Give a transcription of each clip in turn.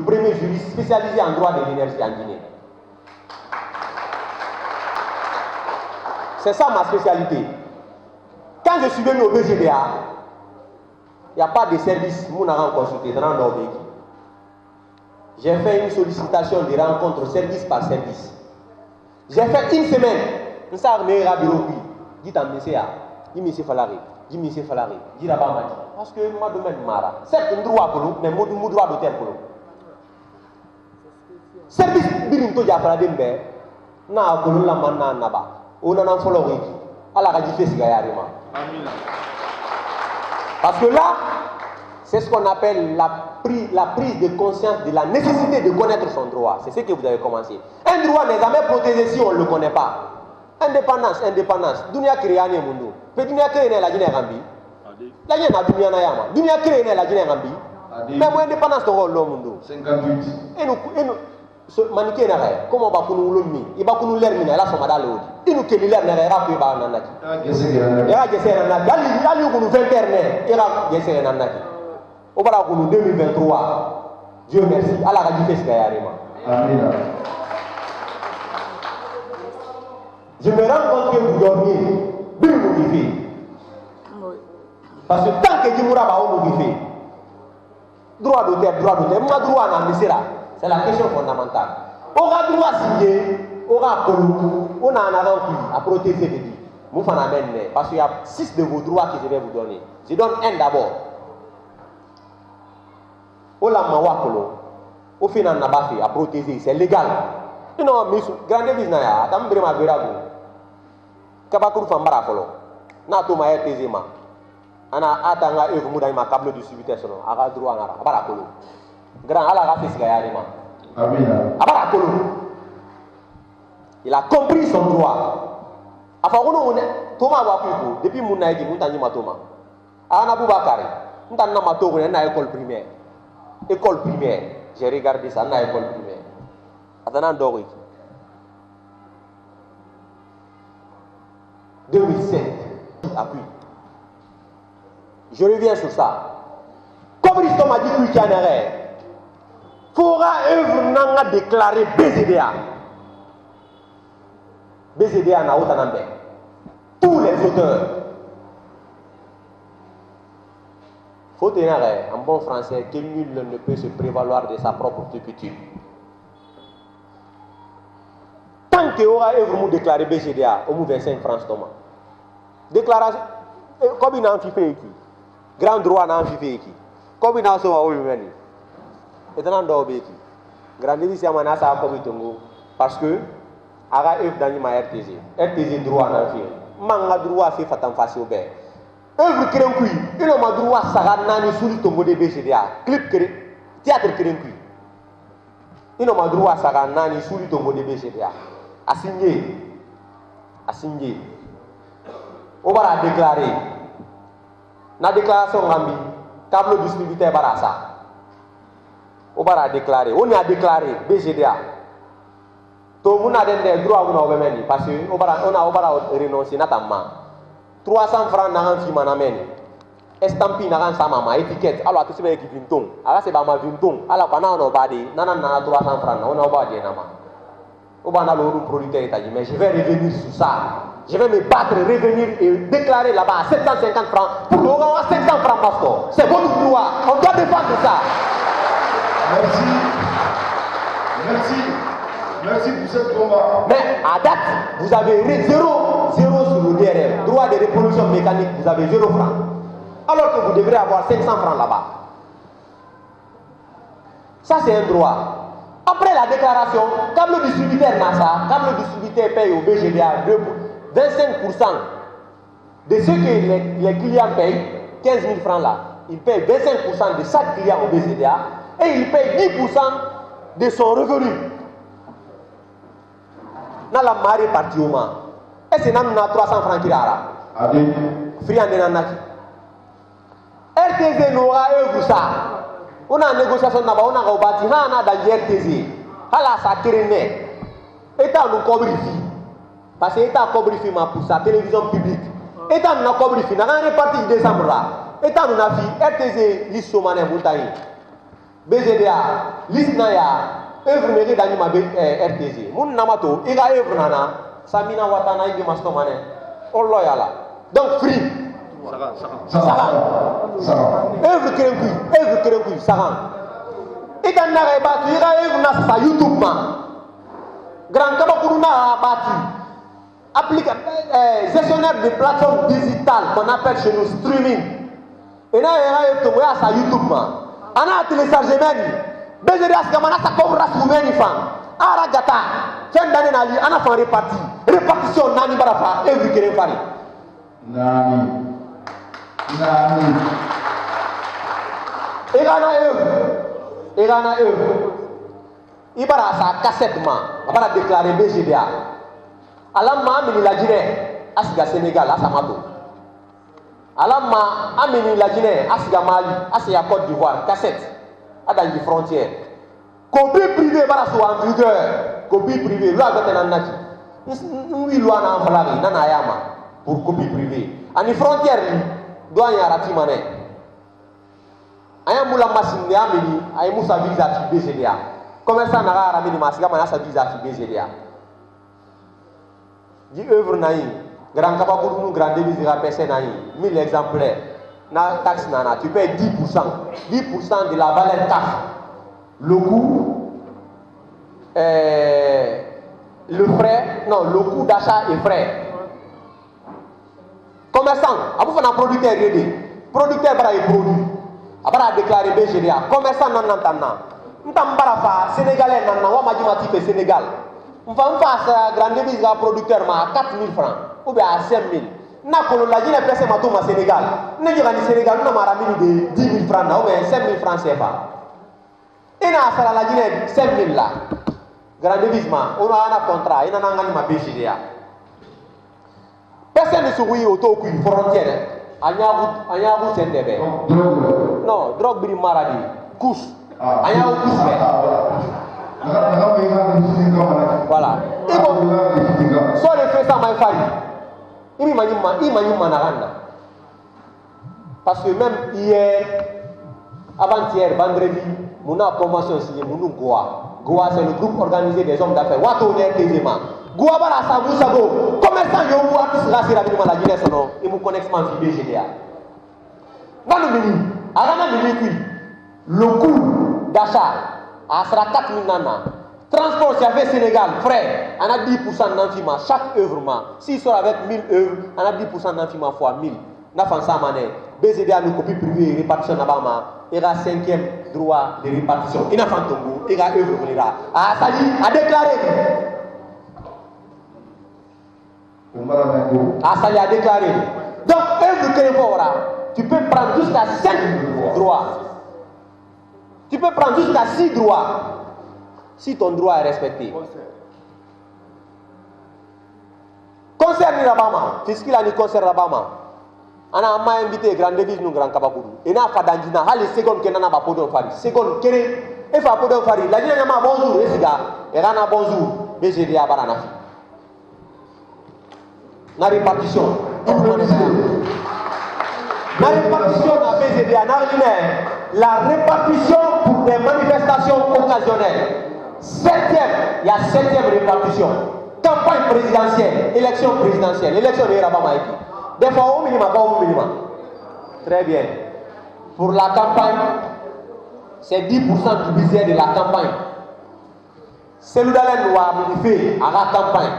premier juriste spécialisé en droit de l'énergie en Guinée. C'est ça ma spécialité. Quand je suis venu au BGDA, il n'y a pas de service, mon consulté dans le J'ai fait une sollicitation de rencontre service par service. J'ai fait une semaine. Nous sommes bureau. Dit à monsieur, dit monsieur Falari, dit monsieur Falari, dit là-bas m'a dit. Parce que moi domaine mara. C'est un droit pour nous, mais moi droit d'hôtel pour nous. Service birinto jafra dembe. Na ko la manna naba. On en a follow wiki. Ala ka jife sigayarima. Amin. Parce que là, c'est ce qu'on appelle la prise de conscience de la nécessité de connaître son droit. C'est ce que vous avez commencé. Un droit n'est jamais protégé si on ne le connaît pas. Indépendance, indépendance. Dunia créée à Mundu. Mais dunia créée à la Guinée Rambi. La Guinée n'a dunia na yama. Dunia créée à la Guinée Rambi. Mais moi indépendance de rôle Mundu. 58. Et nous maniqué na ré. Comment va nous l'ommi? Il va nous l'herminer là son madal l'autre. Il nous qu'il l'herminer là puis va nanaki. Il a gessé nanaki. Il a nous 20 ternes. Il a gessé nanaki. Au bas de 2023, Dieu merci. Allah a dit ce qu'il y a. Amen. Je me rends compte que vous dormiez, bien vous vivez. Parce que tant que Djimoura va vous vivez, droit d'auteur, moi droit à la c'est la question fondamentale. On a droit à signer, on a on a un avant à protéger les vies. Vous faites un parce qu'il y a 6 de vos droits que je vais vous donner. Je donne un d'abord. Ola mawakolo au final n'a pas fait à protéger, c'est légal. Non, mais grande business ya, tam brema berago. Kabakuru fambara folo. Na to ma RTZ ma. Ana atanga œuvre muda ma câble distributeur sono, aga droit ngara, abara kolo. Grand ala ga fesi ga yari ma. Amina. Abara kolo. Il a compris son droit. Afa kono toma wa kuko, depuis mun na yi mun tanji matoma. Ana Boubakari, mun tan na matoko na école primaire. École primaire, j'ai regardé ça, dans l'école primaire. Attends, Dori. 2007, appui. Je reviens sur ça. Comme Risto m'a dit qu'il y a un erreur, Fora œuvre n'a déclaré BZDA. BZDA n'a autant d'ambé. Tous les auteurs. Faut tenir en bon français que nul ne peut se prévaloir de sa propre turpitude. Tant qu'il y aura œuvre déclaré BGDA, au moins 25 francs Thomas. Déclaration, comme il a un fait ici, grand droit n'a un fait ici, comme il a un fait ici, et dans le ici, grand délice à Manassa comme il tombe, parce que, ara œuvre dans ma RTZ droit n'a un fait, manga droit fait fatam face au bain. Œuvre crénkui, il a droit à nani sur le tombeau de BGDA. Clip théâtre crénkui. Il a droit à nani sur le tombeau de BGDA. Assigné. On va déclarer. La déclaration Rambi, tableau distributeur Barassa. On va déclarer. On a déclaré BGDA. Tout le monde a des droits parce qu'on va renoncer notamment. 300 francs n'a rien fait manamène. Estampille n'a rien sa maman étiquette. Alors tout ce qui est vinton. Alors c'est pas ma vinton. Alors quand on a badé, nana 300 francs, on a badé nama. On va aller au producteur établi. Mais je vais revenir sur ça. Je vais me battre, revenir et déclarer là-bas à 750 francs pour qu'on aura 500 francs pastor. C'est votre droit. On doit défendre ça. Merci pour ce combat. Mais à date, vous avez 0 sur le DRM. Droit de reproduction mécanique, vous avez 0 francs. Alors que vous devrez avoir 500 francs là-bas. Ça, c'est un droit. Après la déclaration, comme le distributeur NASA, comme le distributeur paye au BGDA 25% de ce que les clients payent, 15 000 francs là, il paye 25% de chaque client au BGDA et il paye 10% de son revenu. Dans la marée partie au moins. Et c'est 300 francs qui a. Friand de Nanaki. RTZ n'aura œuvre ça. On a une négociation là-bas, on a bâti, on a dans RTZ. Hala ça créné. État nous cobrifi. Parce que l'État cobrifi pour sa télévision publique. État nous cobrifi. Nous avons réparti décembre là. État nous a fait RTZ l'issomane Moutaï. BGDA, liste na ya, œuvre mairie d'anima RTG. Moun namato, ira œuvre nana, Samina Watana ibi mastomane. Oh loyala. Donc free. Saran. Œuvre kerenkui, saran. Ika nare batu, ira œuvre na sa YouTube ma. Grand Kabakuruna batu. Gestionnaire de plateforme digitale qu'on appelle chez nous streaming. Et là, il y a sa YouTube ma. Ana téléchargé meni. BGDA skamana sa kobra soumeni fan. Aragata. Fin d'année nali, ana fan répartition nani barafa, œuvre kerenkui. Nani. Irana œuvre. Ibara sa cassette ma. Abara déclaré BGDA. Alamma amini lajine asiga Sénégal asamato. Alamma amini lajine asiga Mali, asiga Côte d'Ivoire, cassette adangi frontière. Copie privée bara so en vigueur. Copie privée loi gotena naki. Oui loi na envalari nana yama pour copie privée. Ani frontière ni doit y arati mané. Aya mula machine amini ay musa visa fi BGDA. Commerçant na ara mini masiga mana sa visa fi BGDA. Di œuvre naï, grand kabakour nous grand devise rapessé naï, 1000 exemplaires. Na taxe nana, tu payes 10%. 10% de la valeur taxe. Le coût, le coût d'achat et frais. Commerçant, vous faites un producteur aidé. Producteur bara est produit. Abara déclaré BGDA. Commerçant nan nantana. Ntambara fa Sénégalais nan wa majimati fait Sénégal. On va faire grand devise producteur à 4 000 francs ou bien à 5 000. Na kolo la jine pese matou ma Sénégal. Ne jira ni Sénégal na mara mini de 10 000 francs ou bien 5 000 francs CFA. Et na sala la jine 5 000 là. Grand devise ma, on a un contrat, il na ngani ma BGDA. Personne ne sourit auto qu'une frontière. Anyabu sendebe. Non, drogue biri maradi. Couche. Anyabu couche. Voilà. Soit le fait ça m'a fallu. Il m'a parce que même hier, avant-hier, vendredi, mon convention signée, mon Goa. Goa, c'est le groupe organisé des hommes d'affaires. Watoner Tezema. Goa bara sabu sabo. Commerçant yomu artiste rasé la vie de la Guinée sono. Et mon connexion en BGDA. Dans le menu, le coût d'achat sera 4 000 nana. Transport, si avait Sénégal, frais, on a 10% d'enfima, chaque œuvre. S'il sort avec 1000 œuvres, on a 10% d'enfima fois 1000. N'a pas ça, mané. BGDA nous copie privée, répartition d'Abama, il y a 5e droit de répartition. Il n'a pas de tongo, il y a œuvre. Ça dit, a déclaré. Ça y a déclaré. Donc, œuvre que tu peux prendre jusqu'à 5 droits. Tu peux prendre jusqu'à 6 droits. Si ton droit est respecté. Concert ni Rabama, fiscal ni concert Rabama. Ana ma invité grand devise nous grand kabakoudou. Et na fa danjina hali seconde ke nana ba podon fari. Seconde kere e fa podon fari. La dina ma bonjour esiga. E rana bonjour. BGDA barana fi. Na répartition. La répartition na BGDA na la répartition pour des manifestations occasionnelles. 7e, il y a 7e répartition. Campagne présidentielle, élection présidentielle, élection de Rabamaïki. Des fois au minimum, pas au minimum. Très bien. Pour la campagne, c'est 10% du budget de la campagne. Celui d'Alain doit modifier à la campagne.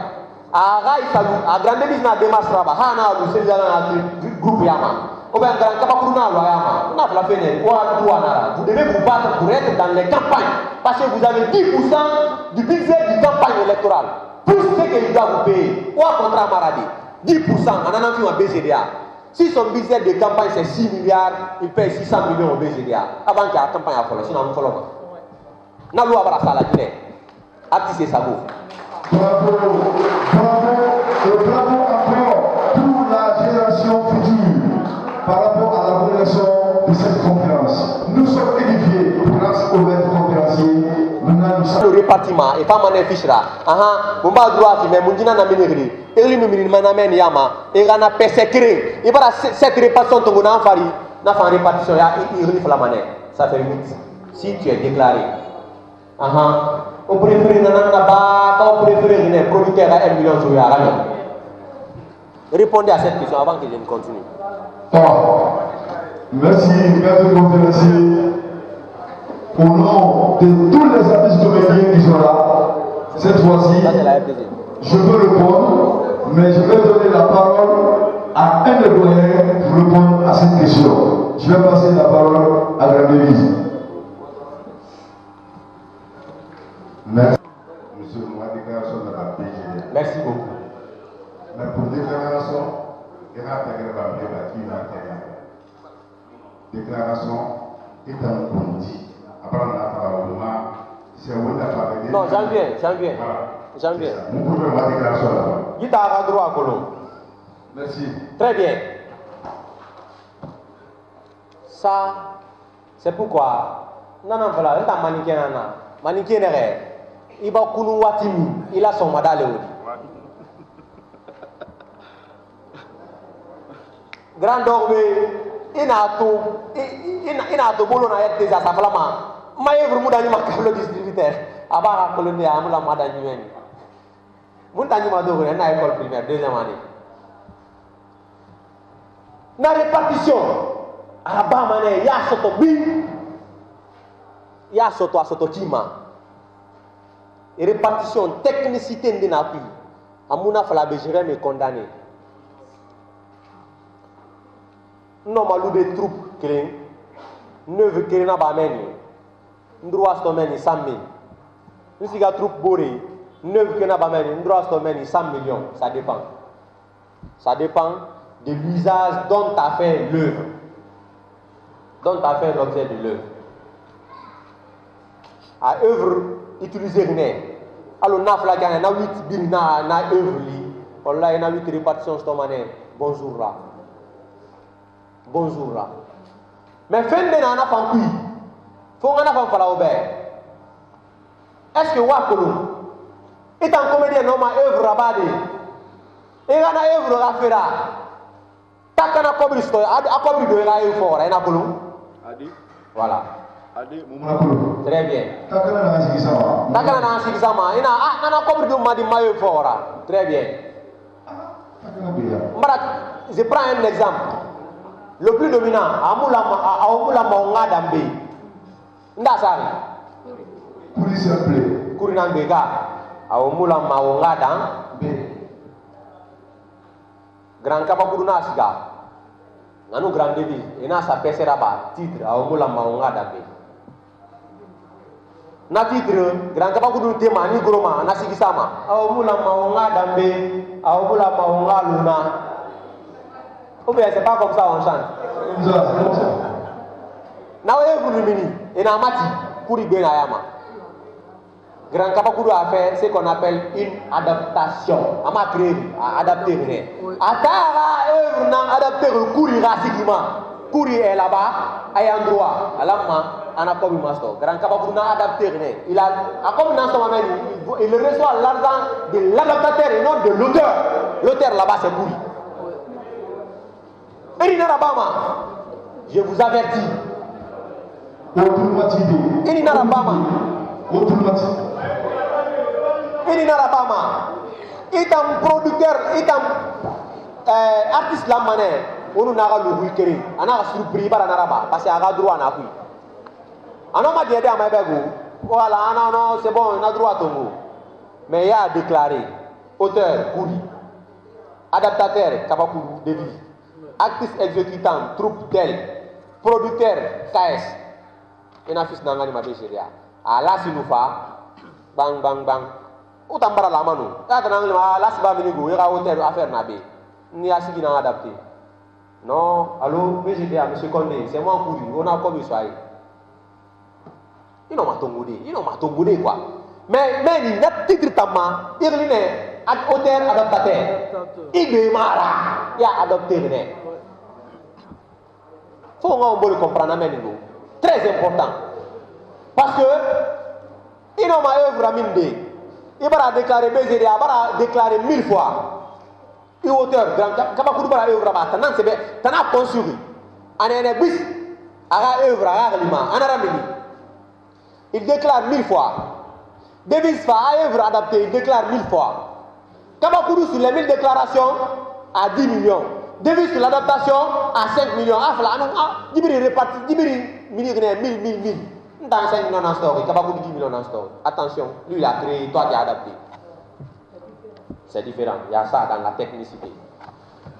À la grande business démarche là-bas, celui d'Alain groupe Yama. Vous devez vous battre pour être dans les campagnes. Parce que vous avez 10% du budget du campagne électorale. Plus ce qu'il doit vous payer. Ou à contrat Maradi. 10%, on en a vu en BGDA. Si son budget de campagne c'est 6 milliards, il paye 600 millions au BGDA. Avant qu'il y ait la campagne à faire. Sinon, on fait l'homme. N'a loi à la Guinée. Artiste Sabo. Bravo encore pour la génération future. Par rapport à l'organisation de cette conférence, nous sommes édifiés grâce aux maîtres conférenciers. Le répartiment et pas mané fichera. Mon bas droit, mais mon dîner n'a ménégri. Et lui, nous m'amène Yama. Et on a persécré. Et voilà, cette répartition, ton gouvernement n'a pas répartition. Il y a la monnaie. Ça fait 8. Si tu es déclaré, on préfère on préfère un producteur à 1 million sur la radio. Répondez à cette question avant que je ne continue. Merci, maître conférencier. Au nom de tous les amis comédiens qui sont là, cette fois-ci, je peux répondre, mais je vais donner la parole à un des collègues pour répondre à cette question. Je vais passer la parole à la Devise. Merci. Monsieur, ma déclaration de la PGD. Merci beaucoup. Mais pour déclaration, il y a une déclaration est un conduit. Non, j'en viens. Vous pouvez ma déclaration là-bas. Il t'a droit à Colomb. Merci. Très bien. Ça, c'est pourquoi. Non, voilà, il t'a maniqué. Maniqué n'est il va kunu watimi, il a son madale. Grand dormé, il n'a tout boulot à être des asaflamas. Maïe vraiment dans le distributeur. Abara colonie à Moula Madani. Montagny Mado, une école primaire, deuxième année. La répartition, à Bamane, ya soto bi, ya soto a soto tima. Et répartition, technicité de l'appui. Amouna Falabe, je vais me condamner. Non, malou des troupes, créées. 9 créées na Bamene. Ndroit stomeni 100 000. Nous avons troupe boré, 9 qui n'a pas mené, ndroit stomeni 100 millions. Ça dépend. Ça dépend de l'usage dont tu as fait l'œuvre. Dont tu as fait l'objet de l'œuvre. À œuvre, utiliser rien. Alors, na flagan, na 8 billes na œuvre li. Allah, na 8 répartitions stomane. Bonjour là. Bonjour là. Mais fin de l'année, on a fait un faut qu'on a fait un obé. Est-ce que Wakolo est un comédien non ma œuvre rabade? Et on a œuvre rafera. Takana kobri sto, a kobri do ira œuvre fort, ina kolo. Adi. Voilà. Adi mumuna. Très bien. Takana na sikisama. Takana na sikisama. Ina nana kobri do ma di ma œuvre fort. Très bien. Takana bien. Mbara, je prends un exemple. Le plus dominant, Amula Maunga Dambe. Ndasari. Kuri simple. Kuri Nambega. Amula Maunga Dambe. Grand Kapakuduna Siga. Nanu Grand Devi. Ena sa peseraba. Titre. Amula Maunga Dambe. Na titre. Grand Kapakudun tema. Ni Groma. Nasigi Sama. Amula Maunga Dambe. Amula Maunga Luna. Ou bien c'est pas comme ça on chante. Now every minute, in Amati, Kuri Benayama. Grand Kapakudu a fait ce qu'on appelle une adaptation. Ama créé, adapter. Atara œuvre n'a adapté le Kuri raciquement. Kuri est là-bas, à un endroit, à l'amma, à un comme master. Grand Kapakudu n'a adapté. Il a, comme dans son moment, il reçoit l'argent de l'adaptateur et non de l'auteur. L'auteur là-bas c'est Kuri. Eninarabama, je vous avertis. Eninarabama. Eninarabama. Il est un producteur, il est un artiste la manière. On n'a pas le week-end. On a surpris par un arabe parce qu'il a droit à un appui. On a dit à ma bébé, voilà, non, c'est bon, on a droit à ton mot. Mais il a déclaré auteur, Kouri, adaptateur, Kabakou, Devi. Actrice exécutant, troupe tel, producteur, KS. Et un fils d'Angani Mabéchéria. À la Sinoufa, bang, bang, bang. Où t'en parles la mano? Là, t'en as la Siba Minigo, il y a hôtel à faire Nabé. Ni à ce qui n'a adapté. Non, allô, PGDA, monsieur Condé, c'est moi Kouri, on a comme ça. Ils n'ont pas ton goudé, quoi. Mais il n'y a pas de titre tama, il y a un hôtel adaptateur. Il y a adopté. Il faut qu'on le comprendre, très important. Parce que, il n'a pas œuvre à minde. Il va déclarer BZD, il va déclarer 1000 fois. Il est auteur, quand il va œuvre à bâtiment, c'est bien, tu as construit. Il y a un bus, il y a œuvre à l'ima, il y a un il déclare 1000 fois. Davis Fa a œuvre adaptée, il déclare 1000 fois. Kabakourou sur les 1000 déclarations à 10 millions. Davis sur l'adaptation à 5 millions. Dibiri réparti, Dibiri, 1000, 1000. Dans 5 millions en story, Kabakourou 10 millions en story. Attention, lui il a créé, toi tu as adapté. C'est différent, il y a ça dans la technicité.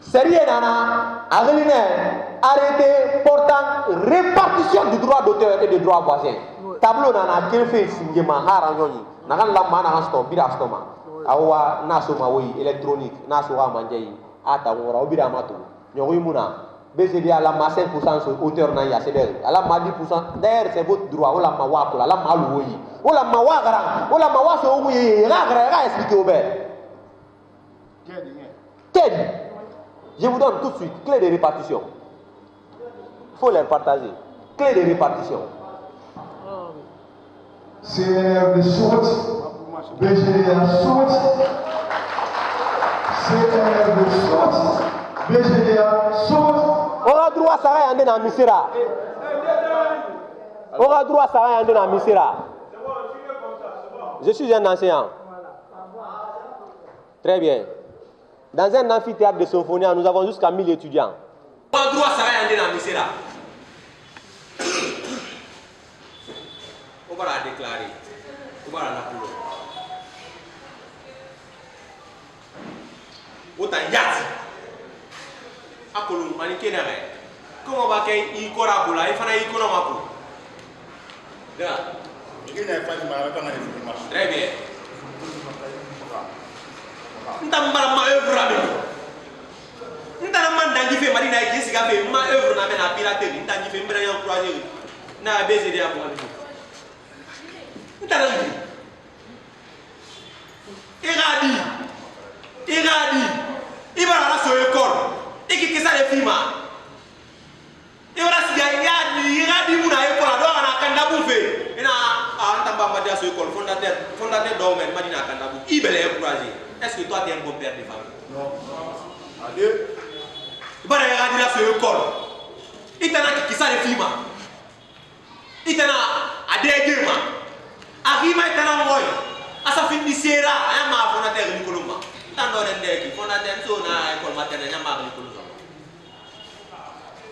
Sérieux Nana, arrêté portant répartition du droit d'auteur et des droits voisins. Tableau Nana, quel fait Singema, Haranyoni, Nagan Lama, Nagaston, Birastoma, Awa, Nasomawi, électronique, Nasoa Mandjai, Atawara, Obiramato, Nyorimuna, BCD la 5% sur auteur Naya, c'est d'ailleurs, à la 10%, d'ailleurs c'est votre droit, ou la Mawako, la Maloui, ou la Mawagara, ou la Mawaso, oui, Ragra, expliqué au père. Quel? Je vous donne tout de suite clé de répartition. Il faut les partager. Clé de répartition. CNRD saute, BGDA saute, CNRD saute, BGDA saute. On a droit à Sarah Yandé dans Misera. On a droit à Sarah Yandé dans Misera. Je suis un enseignant. Très bien. Dans un amphithéâtre de symphonie, nous avons jusqu'à 1000 étudiants. On a droit à Sarah Yandé dans Misera. On va la déclarer. On va la appeler. Autant yati. Akolou maniké n'a rien. Comment va qu'il y ait un il faut y très bien. Nous avons ma œuvre à nous. Nous avons fait Marina et Jessica fait ma œuvre à la piraterie. Nous avons fait Brian Croisier. Nous avons BCD à moi. Nous avons Iradi. Il va la sur le corps. Et qui ça les films? Il va la signer. Iradi Mouna et pour la doigt à Kandabou fait. Et là, à Antamba sur le corps, fondateur d'Omen, Madina Kandabou. Il va les encourager. Est-ce que toi tu es un bon père de famille? Non. Allez. Il va regarder là sur le corps. Il t'en a qui ça les films. Il t'en a à des games. Arrive à t'en a moi. À sa fin de Sierra, un fondateur de Nicoloma. Tant d'or et fondateur de son école maternelle, un marque de Nicoloma.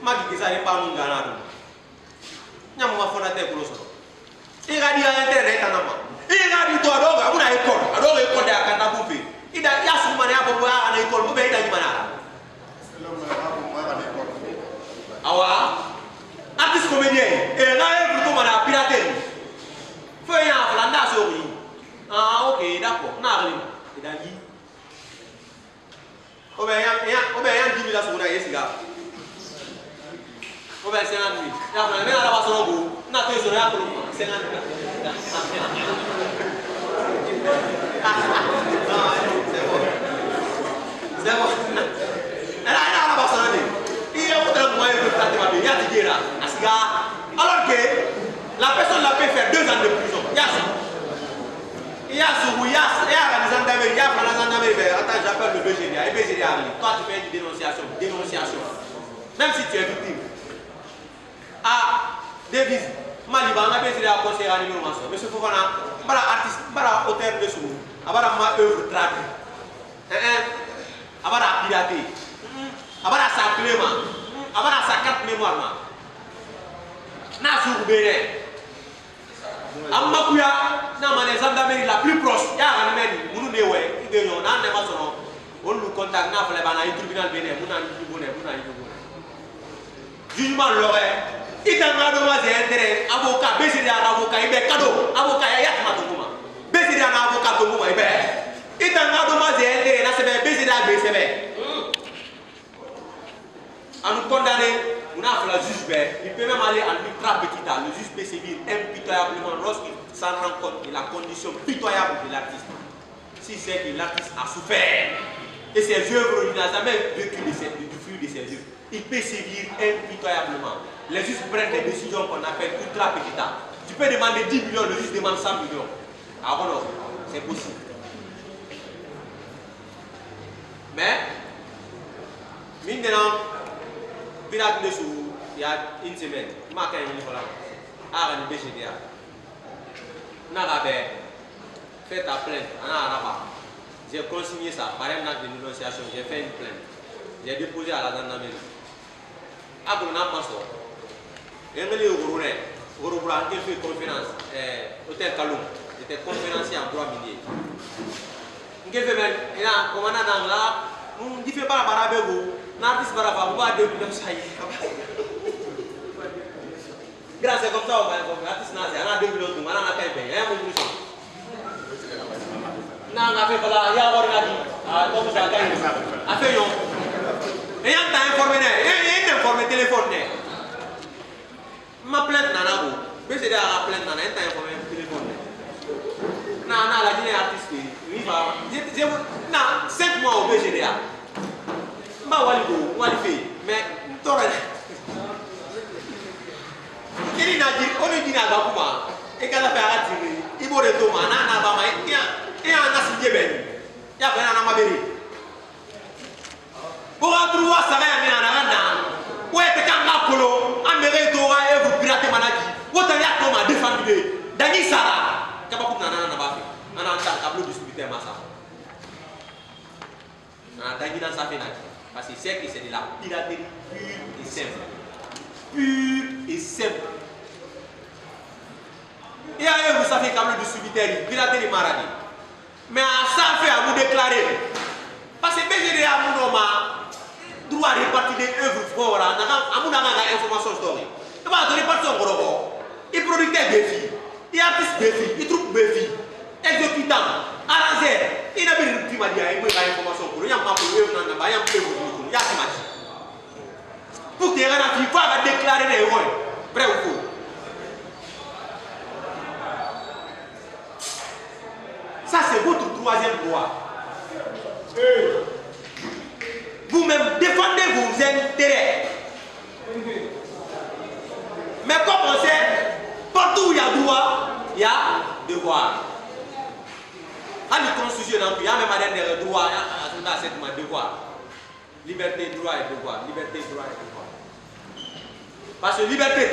Magi qui ça n'est pas mon gars. N'a pas fondateur de Nicoloma. Il a dit à Internet en amont. Il a dit toi, alors, on a école. Alors, l'école de la Cantabouffé. Il a dit à son manière pour voir à l'école. Vous avez dit à Awa, artiste comédien. Et là, il faut que piraterie. Faut y avoir la sur lui. Ah, ok, d'accord. N'a rien. Il a dit. Oh, ben, il y a 10 000 sur la Yessiga. Oh, ben, 50 000. Il y a un peu de son goût. N'a pas besoin de 50 000. C'est bon. Elle a la personne. Il y a autant de moyens de faire des papiers. Il y a des guerres. Alors que la personne l'a fait faire 2 ans de prison. Il y a ça. Il y a ce il y a la gendarmerie. Il y a la gendarmerie. Attends, j'appelle le BGDA. Et BGDA arrive. Toi, tu fais une dénonciation. Même si tu es victime. Ah, Davis. Maliba, on a BGDA à conseiller à numéro mention. Monsieur Fofana, bara artiste, bara auteur de sous. Abara ma œuvre traduite. Abara piraté. Abara sa clément. Abara sa carte mémoire. Nasu Bénin. Amakuya, dans les gendarmeries la plus proche, il y a un mec, nous ne on nous contacte, on a un tribunal Bénin, on a un jugement l'aurait. Il y a un intérêt, avocat, BCD avocat, il y a cadeau, avocat, il y a BCD avocat, il y a un intérêt, là c'est BCD BCD. À nous condamner, on a fait la juge, il peut même aller en ultra petit A. Le juge peut sévir impitoyablement lorsqu'il s'en rend compte de la condition pitoyable de l'artiste. Si c'est que l'artiste a souffert et ses œuvres, il n'a jamais vécu du fruit de ses œuvres, il peut sévir impitoyablement. Les juges prennent des décisions qu'on appelle ultra petit A. Tu peux demander 10 millions, le juge demande 100 millions. Ah bon, non, c'est possible. Mais, maintenant, il y a une semaine, il y a un BGDA. Fais ta plainte. J'ai consigné ça. Par un acte de dénonciation, j'ai fait une plainte. J'ai déposé à la gendarmerie. J'ai fait conférence. Hôtel Kaloum. J'étais conférencier en droit minier. J'ai fait grâce à comme ça, on va artiste nazi, on a 2 millions de on a fait bien, non, on a fait voilà, il y a un comme ça, a fait non. Et il y a un informé, il y a un informé téléphone. Ma plainte nana go, mais c'est la plainte nana, il y a un informé téléphone. Non, la Guinée artiste, il va, non, 5 mois au BGDA. Ma waligo, walifi, mais t'aurais. On est dit à Bakuma, et quand on a fait à tirer, il faut le tomber, et un assis ben. Il y a un amabéri. Pour un droit, ça va y avoir un où est-ce qu'un macolo, un mérite et vous piratez Manaki, où est-ce qu'il y a comme un défendu, Dani Sara, Kabakou Nana Nabafi, un tableau distributeur Massa. Dani dans sa fenêtre, parce que c'est que c'est de la piraterie pure et simple. Pure et simple. Et vous savez quand le distributeur, piraterie maladie. Mais ça fait à vous déclarer. Parce que BGD a mon nom, droit de répartir des œuvres fortes, à mon information story. Il va répartir son gros. Il produit des filles, il artiste des filles, il trouve des filles, exécutant, arrangeur. Il n'a pas de petit madi, il peut avoir information pour lui, il y a un peu de temps, il y a un peu de temps, il y a un peu de pour que les gens puissent déclarer les héros. Vrai ou faux? Ça, c'est votre 3e droit. Vous-même défendez vos intérêts. Mais comme on sait, partout où il y a droit, il y a devoir. À la Constitution, il y a même des droits, il y a un devoir. Liberté, droit et devoir. Liberté, droit et devoir. Parce que liberté,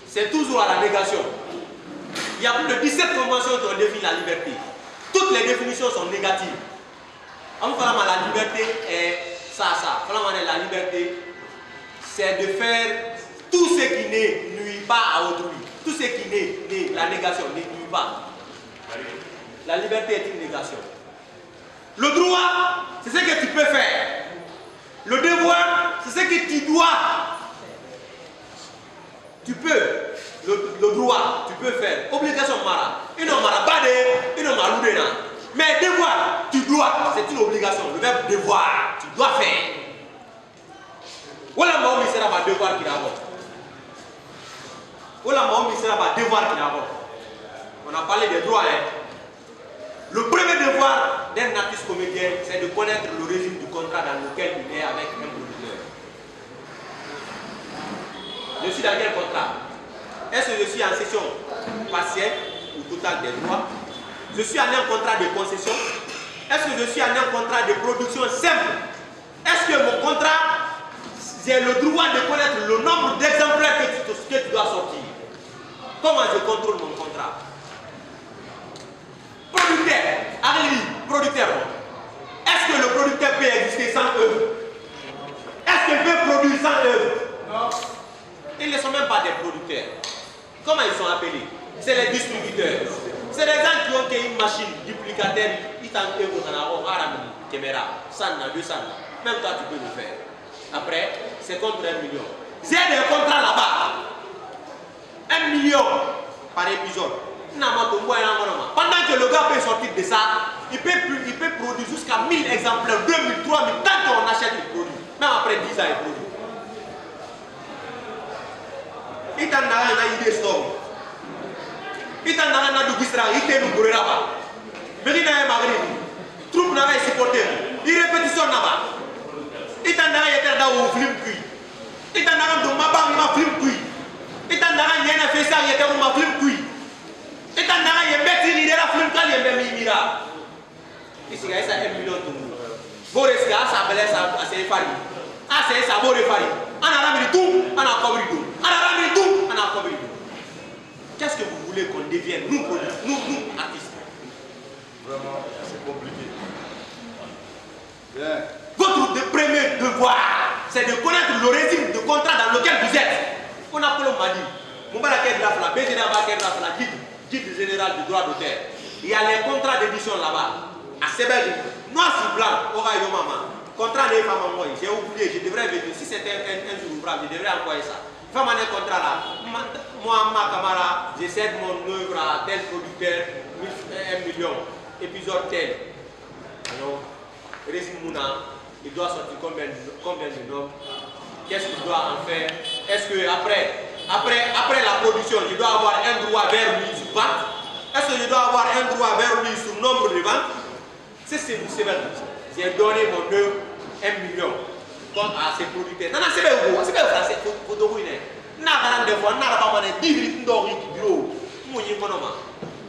c'est toujours à la négation. Il y a plus de 17 conventions qui ont défini la liberté. Toutes les définitions sont négatives. En fait, la liberté est ça. La liberté, c'est de faire tout ce qui ne nuit pas à autrui. Tout ce qui n'est la négation ne nuit pas. La liberté est une négation. Le droit, c'est ce que tu peux faire. Le devoir, c'est ce que tu dois. Tu peux. Le droit, tu peux faire. Obligation mara. Il ne mara pas de. Il ne mara pas. Mais devoir, tu dois. C'est une obligation. Le verbe devoir, tu dois faire. Voilà mon ministère à devoir qu'il a. Voilà mon ministère à devoir qu'il a. On a parlé des droits. Le premier devoir d'un artiste comédien, c'est de connaître le régime du contrat dans lequel il est avec un producteur. Je suis dans quel contrat? Est-ce que je suis en session partielle ou totale des droits? Je suis en un contrat de concession? Est-ce que je suis en un contrat de production simple? Est-ce que mon contrat, j'ai le droit de connaître le nombre d'exemplaires que tu dois sortir? Comment je contrôle mon contrat? Producteur, allez-y, producteur. Est-ce que le producteur peut exister sans œuvre? Est-ce qu'il peut produire sans œuvre? Non. Ils ne sont même pas des producteurs. Comment ils sont appelés? C'est les distributeurs. C'est les gens qui ont une machine duplicateur, ils t'en ont une caméra, 100, 200. Même toi, tu peux le faire. Après, c'est contre 1 million. J'ai des contrats là-bas. 1 million par épisode. Pendant que le gars peut sortir de ça, il peut produire jusqu'à 1000 exemplaires, 2000, 3000. Tant qu'on achète, il produit. Même après 10 ans, il produit. Il t'en a une idée store. Il t'en a un dougistra, il t'en a un gourera. Mais il n'a pas de troupe n'a pas supporté. Il répétition là-bas. Il t'en a un film cuit. Il t'en a un mabang, il film cuit. Il t'en a un fait ça, il t'en a un film cuit. Il t'en a un bête, il a film cuit, il a mis mira. Ici, il y a 1 million de nous. Boris, ça s'appelle ça, c'est farine. Ah, c'est ça, Boris farine. On a ramené tout, on a couvert tout. On a ramené tout, on a couvert tout. Qu'est-ce que vous voulez qu'on devienne, nous artistes? Vraiment, c'est compliqué. Bien. Votre premier devoir, c'est de connaître le régime de contrat dans lequel vous êtes. On a m'a dit, guide général du droit d'auteur. Il y a les contrats d'édition là-bas. À Sébel, noir sur blanc, au rayon maman. Contrat des femmes en moi, j'ai oublié, je devrais venir. Si c'était un jour ouvrable, je devrais envoyer ça. Femme un contrat là. Moi, ma camarade, je cède mon œuvre à tel producteur, 1 million, épisode tel. Alors, régime Mouna, il doit sortir combien de noms? Qu'est-ce qu'il doit en faire? Est-ce que après la production, je dois avoir un droit vers lui sur vente? Est-ce que je dois avoir un droit vers lui sur nombre de ventes? C'est vrai. J'ai donné mon œuvre 1 million à ses producteurs. Non, c'est bien français. Faut deviner.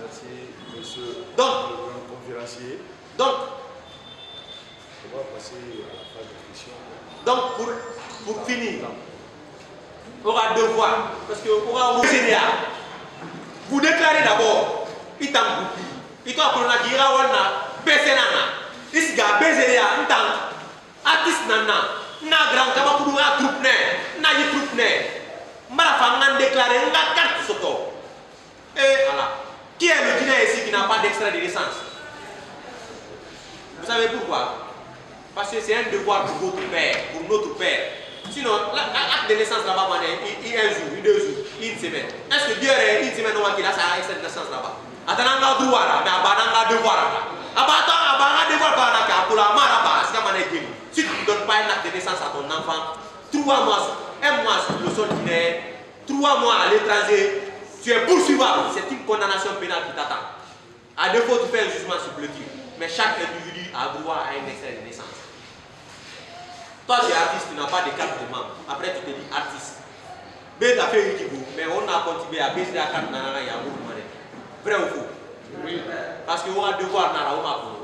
Merci, monsieur le grand conférencier. Donc, on va passer à la phase de question. Donc, pour finir, on aura devoir, parce que on aura vous déclarez d'abord, il t'a coupé. Il t'a appris à dire, il t'a artiste nana, na grand kabakoudou na troupe ne, na y troupe ne, marafangan déclaré, na carte soto. Et voilà. Qui est le Guinéen ici qui n'a pas d'extrait de naissance? Vous savez pourquoi? Parce que c'est un devoir pour votre père, pour notre père. Sinon, l'acte de naissance là-bas, il y a un jour, 2 jours, 1 semaine. Est-ce que Dieu est 1 semaine où il a sa extrait de naissance là-bas? Attends, on a droit là, mais on a devoir là. Si tu ne donnes pas un acte de naissance à ton enfant, 3 mois, 1 mois sur le sol guinéen, 3 mois à l'étranger, tu es poursuivable. C'est une condamnation pénale qui t'attend. À défaut, tu fais un jugement supplétif. Mais chaque individu a droit à un extrait de naissance. Toi, tu es artiste, tu n'as pas de carte de membre. Après, tu te dis artiste. Mais on a continué à baisser la carte de vrai ou faux? Oui. Parce qu'on va devoir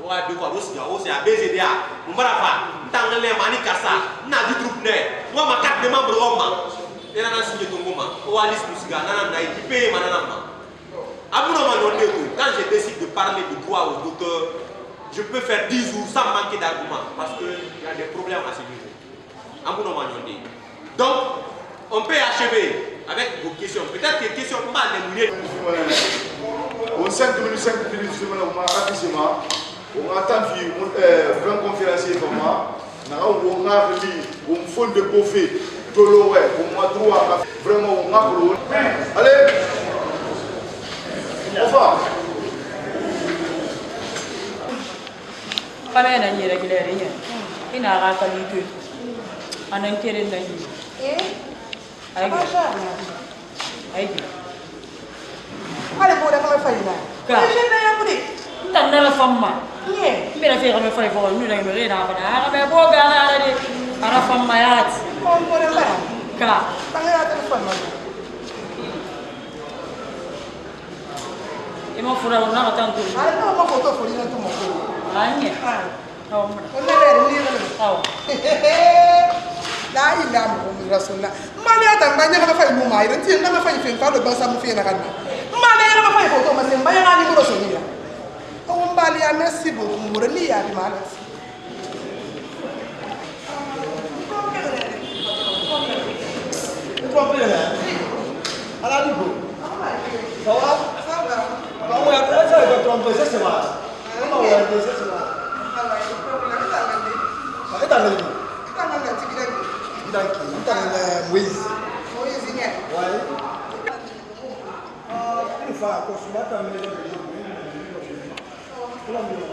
on va devoir aussi à BZDA. On va faire tant que les manicassa, n'a du troupe né. Moi, ma carte de membre Roma. Et là, on a signé ton moment. On va liste musica, on a équipé manana. Quand je décide de parler de droit aux auteurs, je peux faire 10 jours sans manquer d'arguments. Parce qu'il y a des problèmes à ce niveau. Donc, on peut achever avec vos questions. Peut-être que les questions mal démoulées. On 5 minutes, on a rapidement. On attend un grand conférencier comme moi. On a un fond de bouffée. On a droit vraiment on a. Allez! Au revoir! Kami na nyere gilere yen. Ina ga kali tu. Anan kere na yi. Ai. Ai. Ale boda kama faina. Ka. Je na ya budi. Tanda la famma. Ye. Mbira fe kama fai fo nu na ngere na bana. Ga be bo ga na de. Ara famma yat. Kon boda la. Ka. Tanga ya telefon ma. Ima fura una ga tantu. Ale no ma foto fo ina tu mo ko. Anye. Ah. Taw mo. On na le ni le. Taw. La ila mo mi rasulna. Mali ata nganya kama fai mu mai. Renti ngama fai fe fa do ba sa mu fe na kana. Mali ngama fai foto ma semba ya ngani ko so ni ya. On bali ya merci beaucoup mo ni ya di mala. Ala digo. Sawa? Sawa. Kamu yang kerja saya trompe saya semua. Kamu yang kerja semua. Kita nggak ini. Kita nggak tiga lagi. Kita nggak Moise. Moise ni. Why? Ini faa kau semua tak melihat ini. Pulang dulu.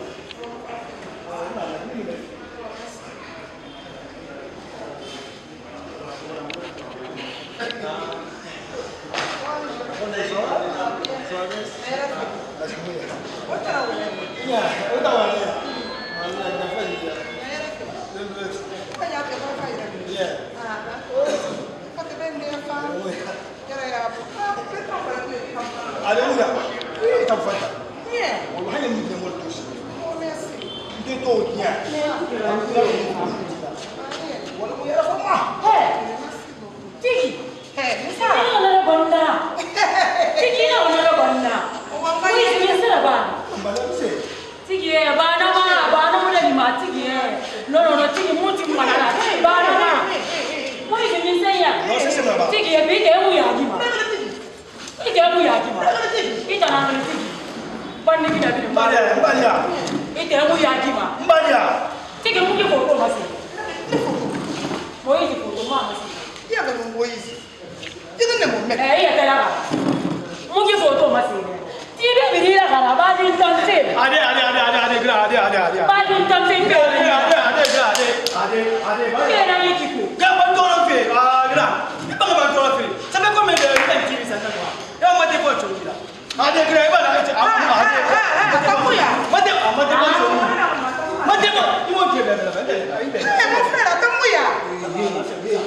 Ita na ngalisi. Bani kita bi. Mbalia. Ita ngu ya jima. Mbalia. Tike mu ki foto masi. Moizi foto masi. Iya kan Moizi. Itu ne mo me. Iya tela ka. Mu ki foto masi. Tibe biri la kana ba din tanse. Ade. Ba din tanse pe. Ade. Ke na ni kiku. Gaba tolo fe. Gra. Iba gaba tolo fe. Sabe como é que TV santa kwa. Ya mate ko chokila. Ade gra iba na ite. Ade. Kamuya. Mate ko chokila. Mate ko. Iwo ke bela. Eh, mon frère, kamuya.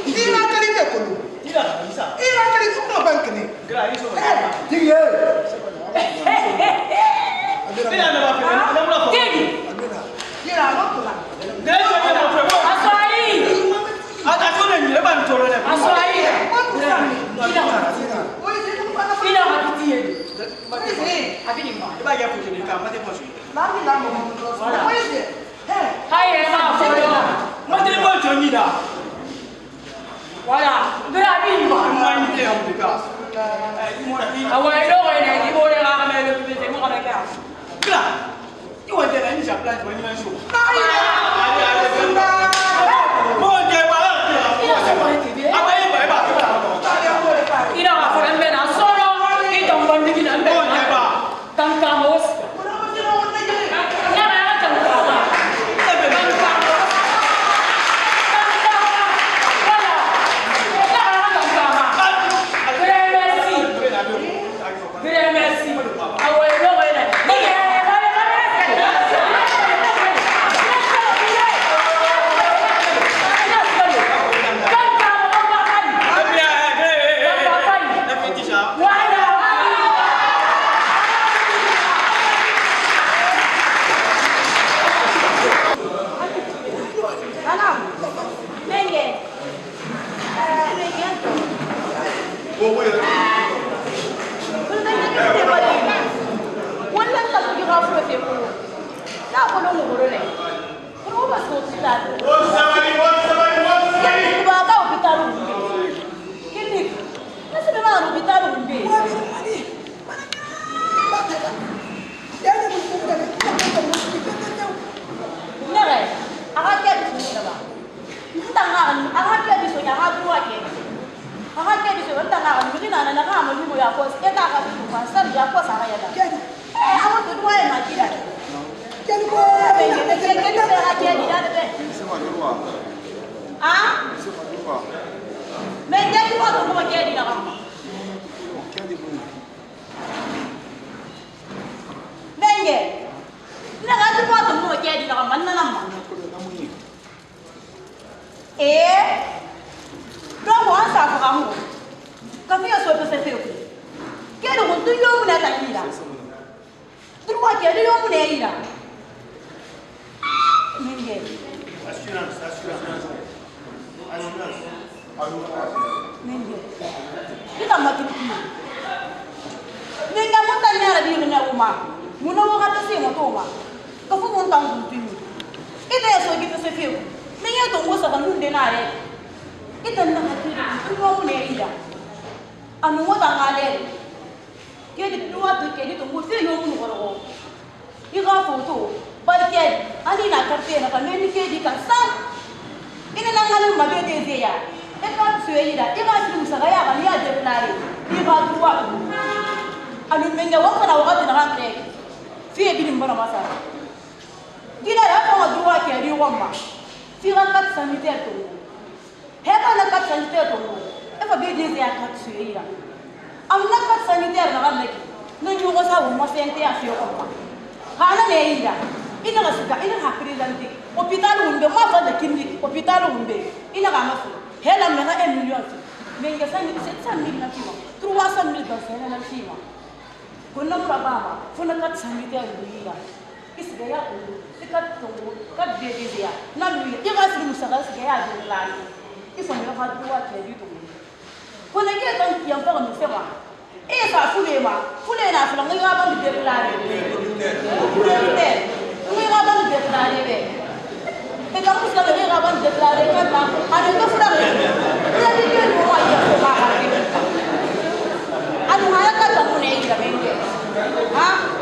Ira kali te kulu. Ira kali ko ma bankini. Gra iso. Tige. Ina na ba fe. Na mula ko. Tigi. Ira no kula. Gra iso na ba fe. Aswai. Ata ko ne mi ba ntoro ne. Aswai. Moizi ko pa na fa. Ina hakitie. Moizi. Akini ma. Iba ya ko ni ka mate ko chokila. Nami na mo. Moizi. Eh. Hai ma foto. Mate ko chokila. Wala. Gra bi ma. Mani te am de ka. Awai do ene di bo de ga me le bi te mo ka ka. Gra. Iwo de na ni ja plan ko ni na show. Ina ga fo mbe na solo ito mbandi kina mbe tankamos na ga tankama merci awe do ene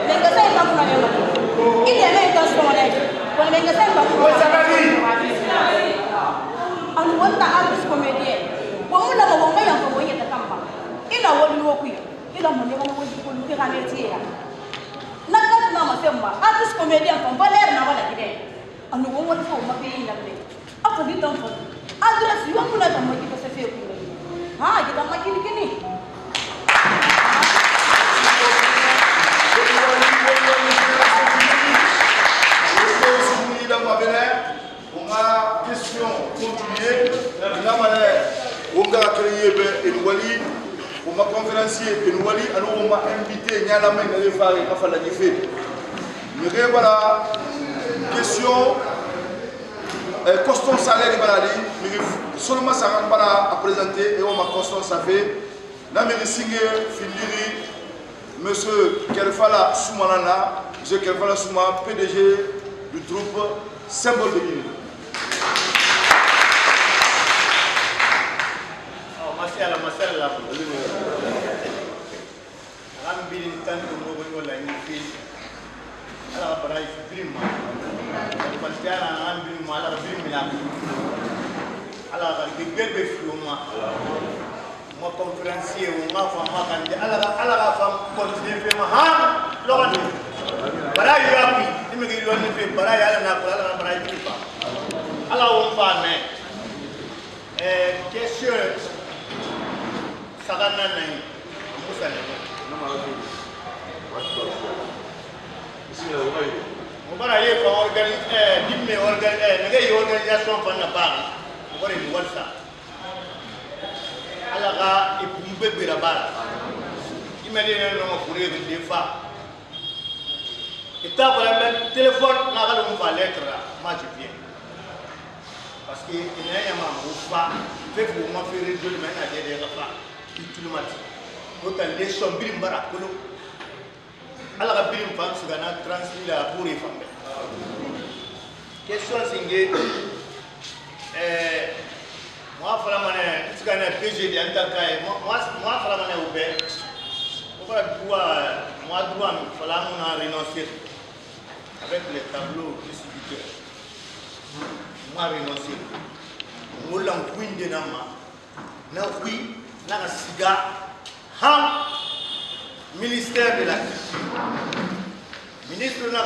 Venga sai pa kuna yema. Ile na ita so na. Wala venga sai pa kuna. Anu wanta artist comedian. Wa muna mo wonga yang ko yeta kamba. Ila woni wo ku. Ila mo ne kana woni ko lu ka ne tiya. Na ka na ma semba. Artist comedian ko valer na wala gide. Anu wo woni fo ma be ina be. Apa di tam fo. Address yo kuna tam ma ki ko se fe ku. Ha kita makin kini. On a question continuée. On a créé Enouali, on m'a conférencier Enouali, alors on m'a invité à la main de faire la diffé. Mais voilà, question, constant salaire de maladie, mais seulement ça rend pas à présenter et on m'a constant ça fait. Là, mais signé Findiri, monsieur Kelfala Soumalana, monsieur Kelfala Souma, PDG du groupe Symbole de Guinée. Masala masala Rambil tanto nuovo la infi ala para prima Pantiana rambil mala prima ala ke bebe fiuma mo conférencier ma fama kan ala fam continuer ma ha logan para yapi dimi gi lonni fe para ala na para pipa ala on fa me question Sagana nahi, musa nahi. Mubara ye fa dimme nage organisation fa na bari. Mubara ni walsa. Alaga ipumbe bira bara. Imagine no kure de defa. Eta para ben téléphone na ga mo fa lettre ma je bien. Parce que il y a ma mufa, fait pour ma faire de le mettre à des repas. Tout le monde. Autant les choses bien barakolo. Alors bien femme se gana transmis la pour les femmes. Question singue. Moi fala mané se gana PG de antaka moi fala mané au père. On va pouvoir moi droit fala mon a renoncer avec les tableaux distributeurs. Moi renoncer. Moulin queen de nama. Na oui. N'a siga ham ministère de la culture ministre n'a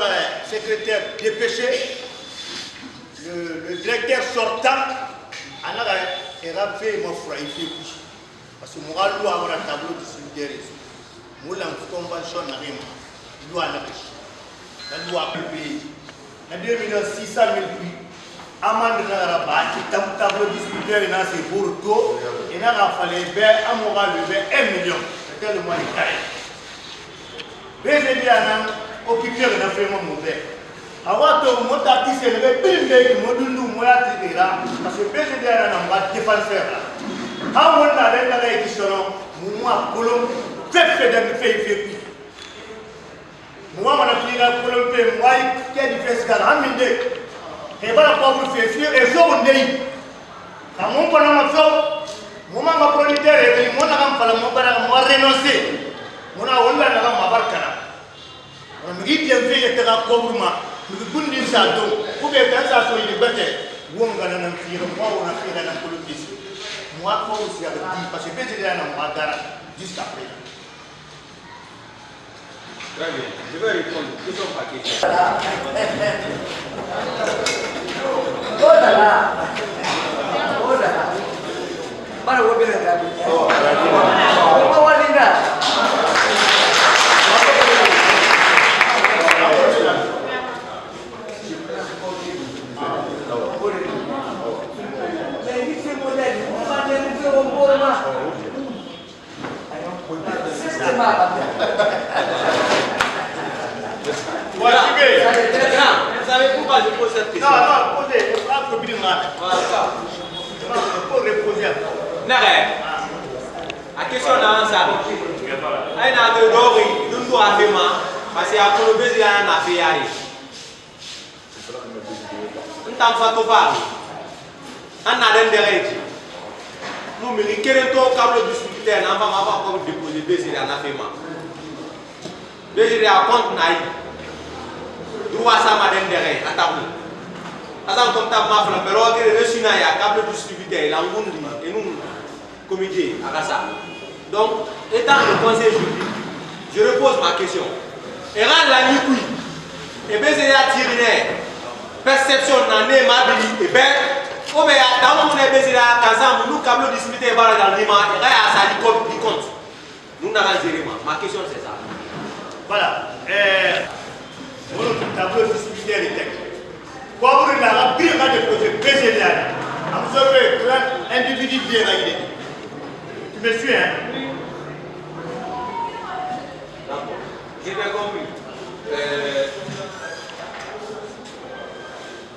secrétaire dépêché le directeur sortant anaga era fait mon frère il fait parce que moi loi avoir un tableau de solidarité moulin convention na rima loi na la loi publiée na 2,600,000 prix amande na rabat qui tableau distributeur na c'est pour tout et na fallait ben amoral le 1 million c'était le mois de caille bébé ana occupé na fait mon mauvais awato mota qui c'est le bimbe modundu moya tira parce que bébé ana na ba défenseur là amon na den na qui solo moi kolom fait de fait moi mana fira kolom fait moi qui a différence car aminde et voilà pour faire fuir et zo ndei amon pana maso moma ma prolétaire et mon na fala mo bara mo renoncer mona wala na ma barkana on mi bien fait et ta kobruma mi bundi sa do ko be tan sa so liberté won ngana nan fira mo wona fira nan politique moi ko aussi avec dit parce que peut-être na ma dara jusqu'à présent. Très bien, je vais répondre. Question par question. Oh là là. Oh là là. Mana wo bela gabi. Oh. Ko walinda. Vous savez pourquoi je pose cette question? Non, posez, on va copier le mal. Pour reposer. La question dans ça. Elle n'a de d'ori, nous doit faire parce qu'il y a pour le baiser à fait aller. On t'a fait tout faire. On a d'un derrière. Nous mais quel est ton câble distributeur n'a pas encore déposé baiser à la fait. BGDA compte naï. Droit ça m'a d'intérêt à table. Azan comme ta ma flan pero que le sina ya câble distributeur la ngundi et nous comité à ça. Donc étant le conseil juridique, je repose ma question. Et rend la nuit et BGDA tiré perception nané ma et ben o be ya dans mon BGDA kazam nous câble distributeur bara dans lima et à ça du compte. Nous n'avons géré ma question c'est ça. Voilà. Mon tableau distributeur est texte. Quoi vous la pire de projet BGDA. Vous avez plein d'individus bien aidés. Tu me suis, hein? D'accord. J'ai bien compris.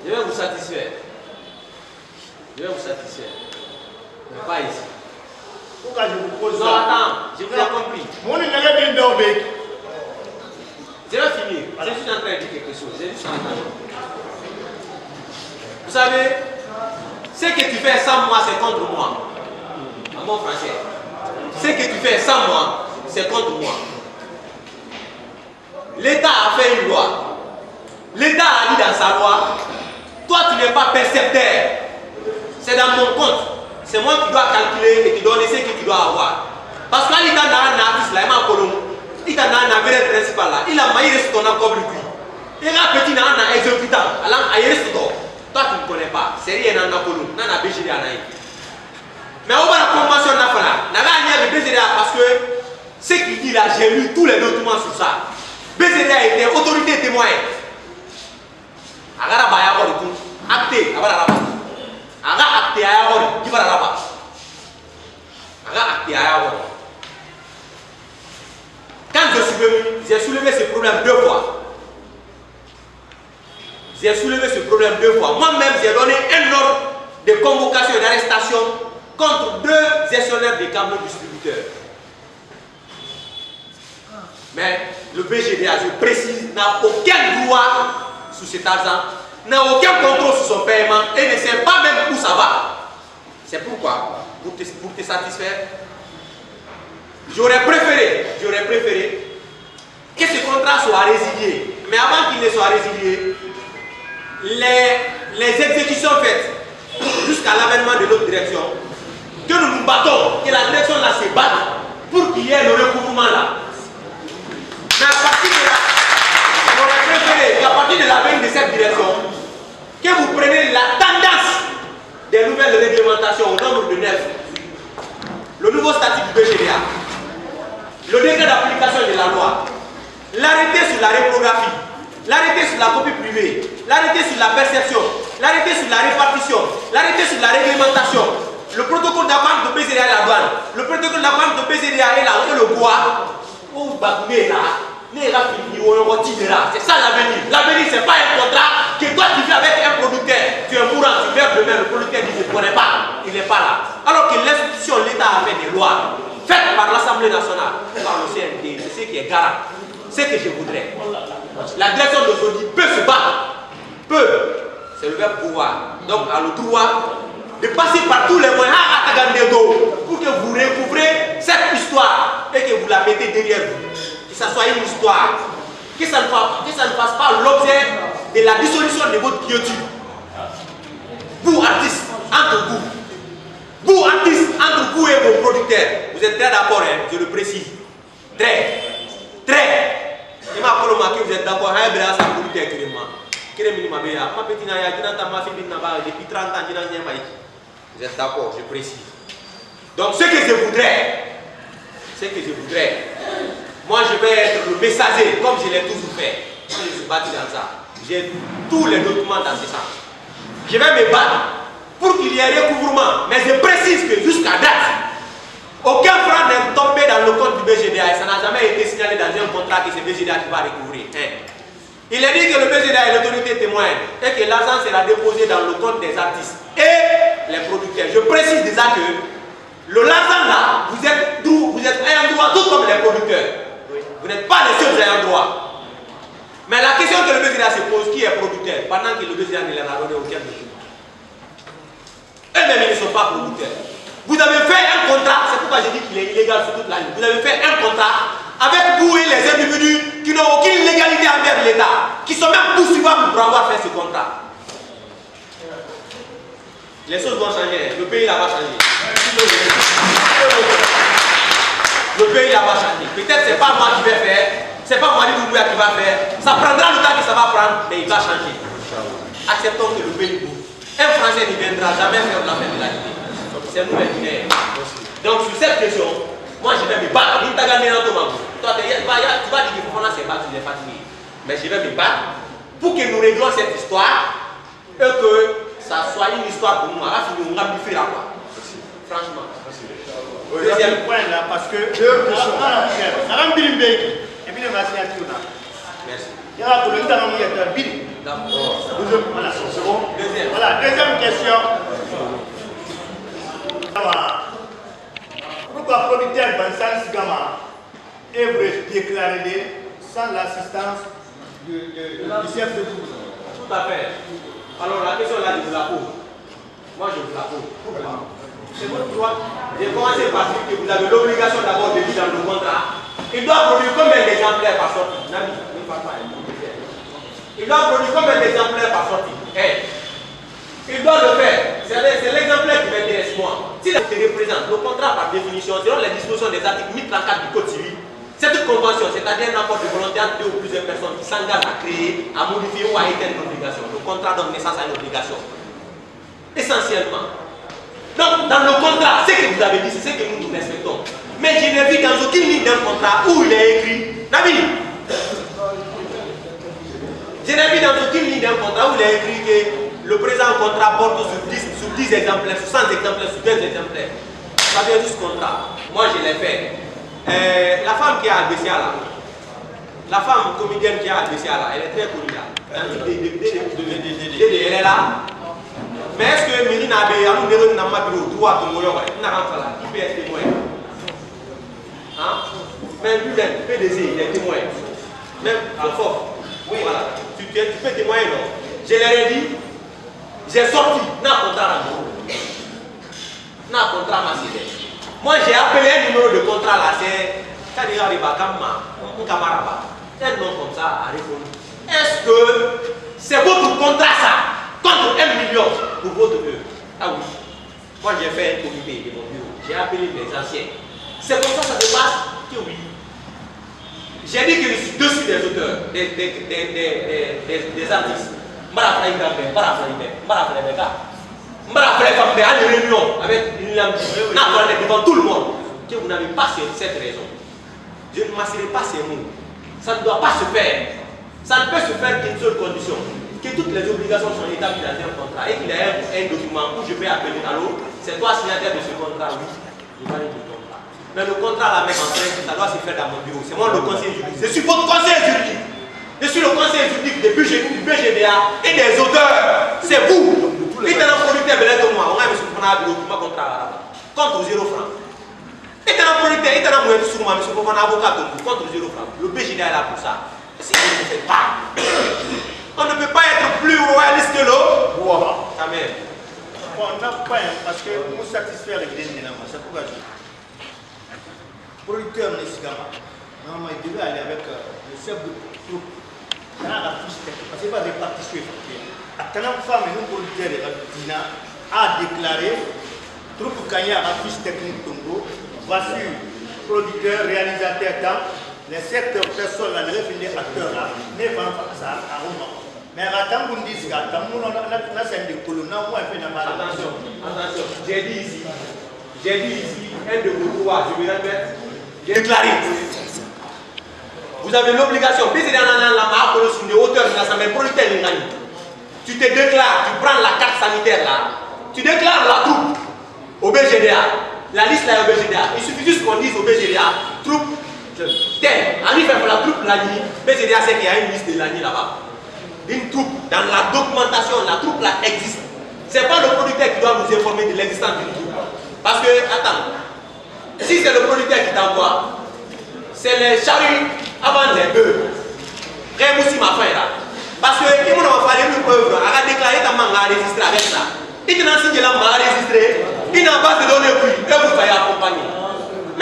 Je vais vous satisfaire. Je vais vous satisfaire. Mais pas ici. Pourquoi je vous pose ça? Non, attends, j'ai bien compris. Mon élève est dans le Je vais finir. Je suis en train de dire quelque chose. J'ai juste entendu. Vous savez, ce que tu fais sans moi, c'est contre moi. En bon français. Ce que tu fais sans moi, c'est contre moi. L'État a fait une loi. L'État a dit dans sa loi, toi tu n'es pas percepteur. C'est dans mon compte. C'est moi qui dois calculer et te donner ce que tu dois avoir. Parce que l'État n'a un artiste là, il a un avéré principal là. Il a maillé sur ton accord. Il a un petit un exécutant. Toi tu ne connais pas. C'est rien dans la colonne. Dans la BGDA. Mais on va la convention de la FALA. On a gagné le BGDA parce que ce qu'il dit là, j'ai lu tous les documents sur ça. BGDA était autorité témoin. Agara baya ko tout acté abara raba. Aga acté aya ko di bara raba. Aga acté aya ko. Quand je suis venu, j'ai soulevé ce problème 2 fois. J'ai soulevé ce problème 2 fois. Moi-même, j'ai donné un ordre de convocation et d'arrestation contre 2 gestionnaires des câbles distributeurs. Mais le BGDA, je précise, n'a aucun droit sur cet argent, n'a aucun contrôle sur son paiement et ne sait pas même où ça va. C'est pourquoi, pour te satisfaire, j'aurais préféré que ce contrat soit résilié. Mais avant qu'il ne soit résilié, les exécutions faites jusqu'à l'avènement de notre direction, que nous nous battons, que la direction là se batte pour qu'il y ait le recouvrement là. Mais à partir de là, j'aurais préféré qu'à partir de la veille de cette direction, que vous preniez la tendance des nouvelles réglementations au nombre de 9. Le nouveau statut du BGDA, le décret d'application de la loi, l'arrêté sur la reprographie, l'arrêté sur la copie privée, l'arrêté sur la perception, l'arrêté sur la répartition, l'arrêté sur la réglementation, le protocole d'accord de BGDA et la douane, le protocole d'accord de BGDA et le bois, où Bagoumé là, c'est ça l'avenir. L'avenir, c'est pas un contrat que toi tu fais avec un producteur. Tu es mourant, tu meurs demain, le producteur dit je ne connais pas, il n'est pas là. Alors que l'institution, l'État a fait des lois faites par l'Assemblée nationale, par le CND, c'est ce qui est garant. C'est ce que je voudrais. La direction d'aujourd'hui peut se battre. Peut. C'est le verbe pouvoir. Donc, a le droit de passer par tous les moyens à Tagandédo pour que vous recouvrez cette histoire et que vous la mettez derrière vous. Que ça soit une histoire. Que ça ne fasse pas l'objet de la dissolution de votre guillotine. Vous, artistes, entre vous. Vous, artistes, entre vous et vos producteurs. Vous êtes très d'accord, hein, je le précise. Très. Il m'a remarqué que vous êtes d'accord. Depuis 30 ans, vous êtes d'accord, je précise. Donc ce que je voudrais, moi je vais être le messager, comme je l'ai toujours fait. Je suis battu dans ça. J'ai tous les documents dans ce sens. Je vais me battre pour qu'il y ait recouvrement. Mais je précise que jusqu'à date, aucun franc n'est tombé dans le compte du BGDA et ça n'a jamais été signalé dans un contrat que c'est le BGDA qui va recouvrir. Il est dit que le BGDA est l'autorité témoin et que l'argent sera déposé dans le compte des artistes et les producteurs. Je précise déjà que l'argent là, vous êtes ayant droit tout comme les producteurs. Vous n'êtes pas les seuls ayant droit. Mais la question que le BGDA se pose, qui est producteur, pendant que le BGDA ne leur a donné aucun document. Eux-mêmes, ils ne sont pas producteurs. Vous avez fait un contrat, c'est pourquoi j'ai dit qu'il est illégal sur toute la ligne. Vous avez fait un contrat avec vous et les individus qui n'ont aucune légalité envers l'État, qui sont même poursuivables pour avoir fait ce contrat. Les choses vont changer, le pays là va changer. Le pays là va changer. Peut-être c'est pas moi qui vais faire, c'est pas Mali Doumbouya qui va faire, ça prendra le temps que ça va prendre, mais il va changer. Acceptons que le pays bouge. Un Français ne viendra jamais faire la fête de la Guinée. C'est nous les Guinéens. Donc sur cette question, moi je vais me battre. Toi tu vas dire qu'il faut faire c'est battre, tu es fatigué. Mais je vais me battre pour que nous réglions cette histoire et que ça soit une histoire pour nous. À la fin, on va faire quoi. Franchement. Deuxième point là, parce que deux questions. Et puis le signature là. Merci. Il y a pour le temps où il y a un bill. Voilà, c'est bon. Voilà, deuxième question. Pourquoi producteur Bansan Sigama est déclaré sans l'assistance du chef de groupe? Tout à fait. Alors la question là, je vous la pose. Moi je vous la pose. C'est votre droit. J'ai commencé par dire que vous avez l'obligation d'avoir de dire dans le contrat. Il doit produire combien d'exemplaires par sortie? Il doit produire combien d'exemplaires par sortie? Il doit le faire. C'est l'exemplaire qui m'intéresse moi. Si la te représente, le contrat par définition, selon les dispositions des articles 1034 du Code civil, cette convention, c'est-à-dire un accord de volonté entre deux ou plusieurs personnes qui s'engagent à créer, à modifier ou à éteindre une obligation. Le contrat donne naissance à une obligation. Essentiellement. Donc, dans le contrat, ce que vous avez dit, c'est ce que nous respectons. Mais je n'ai vu dans aucune ligne d'un contrat où il est écrit, David, je n'ai vu dans aucune ligne d'un contrat où il est écrit que le présent contrat porte sur 10 exemplaires, sur 100 exemplaires, sur 2 exemplaires. Ça vient de ce contrat. Moi, je l'ai fait. La femme qui a agressé là, la femme comédienne qui a agressé là, elle est très connue là. Elle est là. Mais est-ce que Mélina Abe a nous n'a pas de droit de mourir? Qui peut être témoin? Hein? Même lui-même, PDG, il est témoin. Même fort. Oui, voilà. Tu peux témoigner, non? Je leur ai dit, j'ai sorti, n'a contrat n'a contrat massif. Moi j'ai appelé un numéro de contrat là, c'est Kadira Ribakama, un camarade. Un nom comme ça a répondu. Est-ce que c'est votre contrat ça? Contre 1 million pour votre bureau? Ah oui. Moi j'ai fait un comité de mon bureau. J'ai appelé les anciens. C'est comme ça se passe que oui. J'ai dit que je suis dessus des auteurs, des artistes. Une réunion avec une lame devant tout le monde. Que vous n'avez pas cette raison. Je ne masserai pas ces mots. Ça ne doit pas se faire. Ça ne peut se faire qu'une seule condition. Que toutes les obligations sont établies dans un contrat et qu'il y a un document où je vais appeler à l'autre. C'est toi signataire de ce contrat, oui. Je valide le contrat. Mais le contrat, la mettre en train, ça doit se faire dans mon bureau. C'est moi le conseiller juridique. Je suis votre conseiller juridique. Je suis le conseiller juridique du BGDA et des auteurs. C'est vous. Et dans le producteur, on a un contrat contre 0 francs. Et dans le producteur, il y a un avocat contre 0 francs. Le BGDA est là pour ça. Si vous ne le faites pas, on ne peut pas être plus royaliste que l'autre. Amen. Bon, on n'a pas, parce que nous satisfaire les Guinéens, c'est pourquoi je dis. Producteur Nessigama, normalement il devait aller avec le chef de groupe. Dans la fiche technique, parce qu'il va répartir sur les à tant femme et nous producteurs de la Dina a déclaré troupe Kanya à fiche technique Tongo, voici producteur, réalisateur, les 7 personnes là, les films acteurs là, ne vont pas ça à Roma. Mais attends, vous dites que attention, j'ai dit ici, un de vos droits, je me répète, j'ai déclaré. Vous avez l'obligation, tu te déclares, tu prends la carte sanitaire là, tu déclares la troupe au BGDA, la liste là est au BGDA. Il suffit juste qu'on dise au BGDA, troupe telle, en fait pour la troupe Lani, BGDA sait qu'il y a une liste de Lani là-bas. Une troupe, dans la documentation, la troupe là existe. C'est pas le producteur qui doit nous informer de l'existence d'une troupe. Parce que, attends, si c'est le producteur qui t'envoie, c'est les charrues avant les bœufs. Rémoussi ma fin là. Parce que, il m'a fallu une preuve, il a déclaré ta main à enregistrer avec ça. Il t'a enseigné la main à enregistrer, il n'a pas de données puis, et vous allez accompagner.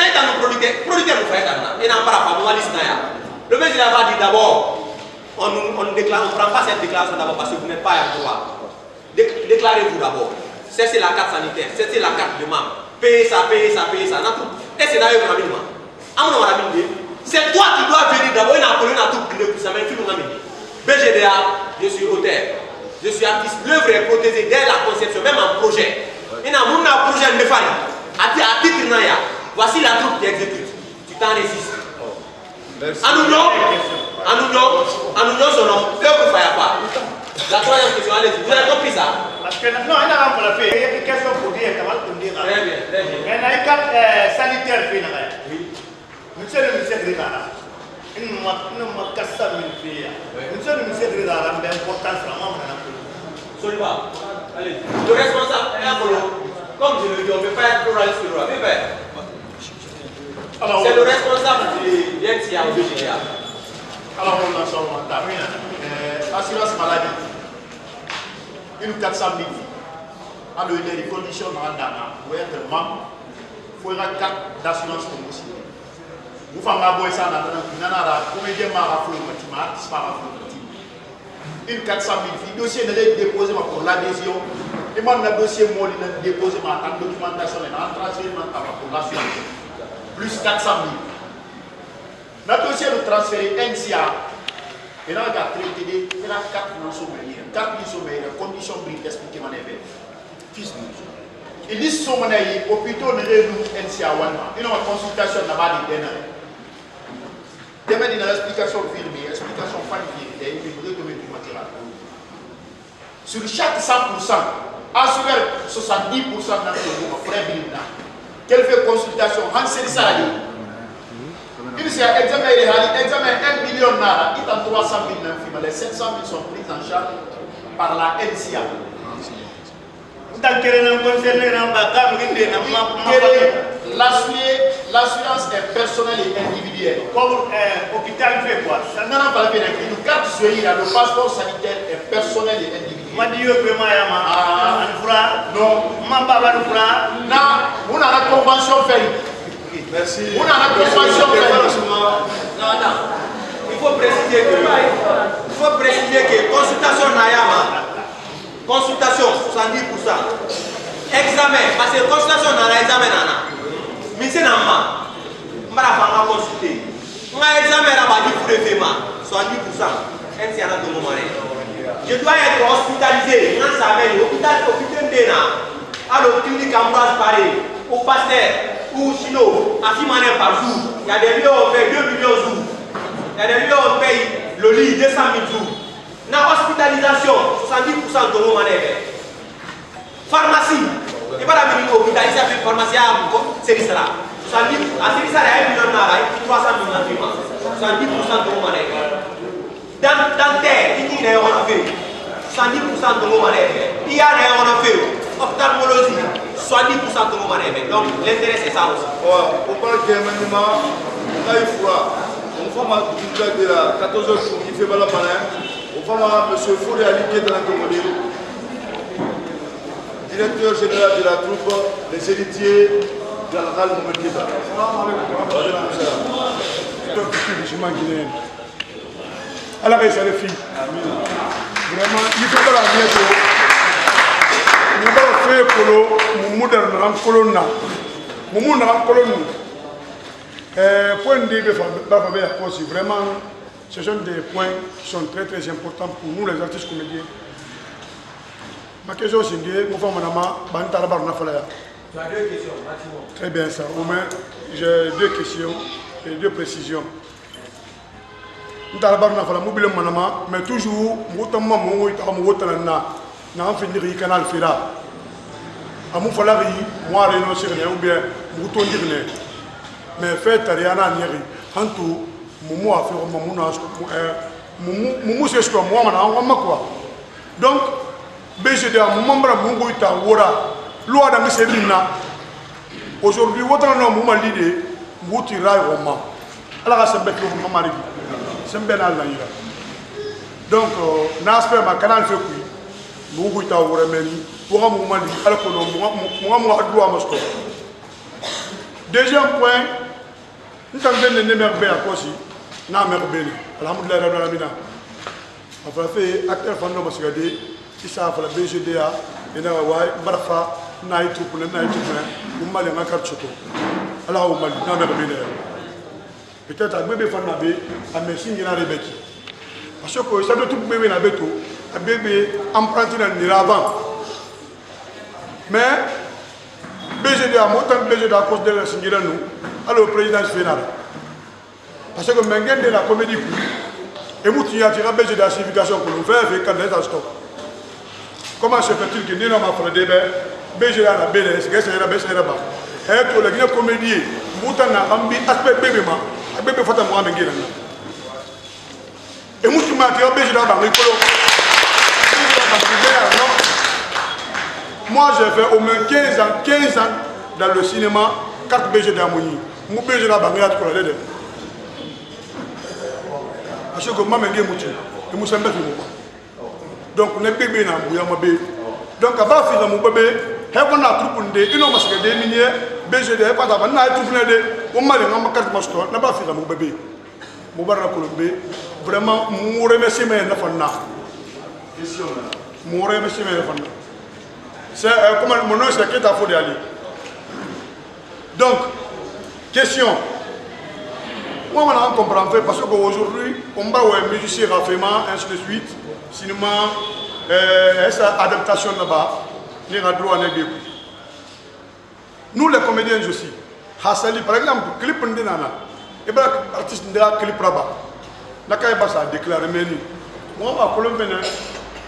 Mais dans nos producteurs nous fait ça. Et n'en parle pas, nous allons le président va dire d'abord, on ne prend pas cette déclaration d'abord parce que vous n'êtes pas à droit. Déclarez-vous d'abord. C'est la carte sanitaire, c'est la carte de membre. Payez ça. Et c'est d'ailleurs c'est toi qui dois venir d'abord. Il y a un tout pour ça, mais BGDA, je suis auteur, je suis artiste. L'œuvre est protégée dès la conception, même en projet. Il y a un projet de famille. À titre naya, voici la troupe qui exécute. Tu t'en résistes. À nous, son nom, œuvre faire pas. La troisième question, allez-y. Vous avez compris ça? Parce que non, il y a un peu la fait. Il y a une question pour dire, très bien. Il y a une carte sanitaire. Oui. Monsieur le ministre de l'État, il m'a cassé une fille. Monsieur le ministre de l'État, il y a une importance vraiment. Absolument. Allez. Le responsable est un polo. Comme je le dis, on ne peut pas être pluraliste sur le droit. C'est le responsable du NCA au BGDA. Alors, on a ça, assurance maladie. Une 400 000 vies. Alors, il y a des conditions dans l'Andana. Pour être membre, il faut une carte d'assurance promotion. Vous faites un boy ça dans l'Andana. Comédien m'a raflé le bâtiment, artiste m'a raflé le bâtiment. Une 400 000 vies. Dossier est déposé pour l'adhésion. Et moi, le dossier, moi, il est déposé en documentation et en transfert pour l'assurance. Plus 400 000. Le dossier de transfert NCA. Et là, il y a traité, il y a 4 000 sommeils. 4 000 sommeils, conditions briques expliquées dans les faits. Fils nous. Ils disent sommeils, hôpitaux ne réunissent NCA Walma. Ils ont une consultation là-bas des derniers. Demain, il y a une explication filmée, explication planifiée, il y a une retombée du matériel. Sur chaque 100%, assurer 70% dans le frais bilan. Quelle fait consultation, renseigner ça. Il y a examen 1 million nara, il y a 300 000 les 700 000 sont pris en charge par la NCA. L'assurance est personnelle et individuelle. Comme l'hôpital fait quoi? Une carte soignée, le passeport sanitaire est personnel et individuel. Non. On a la convention faite. Merci. On a la convention faite. Non, attends. Il faut préciser que consultation Nayama, consultation 70%. Examen, parce que consultation Nana, examen Nana. Mais c'est normal. Je vais la consulter. On a examen là-bas, il faut le faire 70%. Je dois être hospitalisé. On savait, l'hôpital à la clinique Ambroise Paré, au Pasteur, ou Chino, à 6 manières par jour. Il y a des lieux où on paye 2 millions de jours. Il y a des lieux où on paye le lit 200 000 jours. Dans l'hospitalisation, 70% de nos manèvres. Pharmacie, il n'y a pas d'habitude hospitalisé avec une pharmacie à Sérisara. À Sérisara, il y a 1 million de 300 000 d'enfants. 70% de nos manèvres. Dans terre, il y a un fait. 70% de nos manèvres. Il y a un fait. Ophtalmologie, 70% de nos manèvres. Donc l'intérêt c'est ça aussi. Pour parler de maniement, là il faut on fait de la 14 h il fait mal la panne. On fait M. Fouré Ali qui est dans la directeur général de la troupe, les héritiers de la Ral Mohamed Keba. Allah va essayer les filles. Vraiment, il faut pas la vie. Nous allons faire pour le moderne colonna. Mon monde en colonne. Point de vue, vraiment, ce sont des points qui sont très très importants pour nous les artistes comédiens. Ma question c'est que nous faisons Tu as 2 questions, maximum. Très bien ça. J'ai 2 questions et 2 précisions. Nous avons mais toujours, nous avons fait un canal Fera. Nous avons moi renoncer ou bien nous tourner. Mais fait Ariana Nieri, en tout, Moumou a fait Moumou c'est ce que moi, quoi. Donc, BGDA, Moumambra Munguita, Wora, loi d'Amisselina. Aujourd'hui, votre nom, Mouma l'idée, Moutira et Roma. Alors, c'est bête pour Mamari. C'est un bénal. Donc, n'aspect ma canal fait quoi? Munguita, Wora, Meni, pour un moment, alors que moi, moi, dois me stopper. Deuxième point, nous avons fait une mère à Kosi, n'a mère béni. Alhamdulillah, Rabbi Amina. On va faire acteur fondant parce que il s'est fait la BGDA, et n'a pas Barafa, n'a été pour le n'a été pour le mal et ma carte choco. Alors, on m'a dit, n'a mère béni. Peut-être à bébé Fanabe, à Messin, il y a des bêtises. Parce que ça doit tout bébé n'a pas tout, à bébé emprunté dans le avant. Mais, BGDA, moi, tant que BGDA à cause de la Singira, nous, alors le président final. Parce que maintenant, de la comédie, et vous qui attirez BGDA à civilisation pour nous faire, fait candidat à stop. Comment se fait-il que nous n'avons pas fait de BGDA à la BNS, que c'est la BGDA là-bas. Et pour la comédie, vous avez un aspect bébé, bébé faut moi avec elle. Et moi qui m'attire BGDA dans l'école. Moi j'ai fait au moins 15 ans dans le cinéma, 4 BGDA à Mouni. Mon BGDA dans l'école pour la parce que moi je suis un peu de donc on est bébé dans le bébé. Donc à bas de mon bébé, on a trouvé des gens qui ont des miniers, BGDA, on a trouvé des on m'a dit on a carte master, on a pas fait dans mon bébé. Mon bar Colombie, vraiment, mon remercie mes enfants. Mon remercie mes enfants. C'est comment mon nom c'est Keta Fodéali. Donc, question. Moi, je comprends parce qu'aujourd'hui, on va voir un musicien raffinement, ainsi de suite, cinéma, adaptation là-bas, les droits à nous, les comédiens, je suis. Hassali, par exemple, clip de Nana, et bien, l'artiste de la clip là-bas, n'a qu'à pas déclarer menu. Moi, ma Colombie,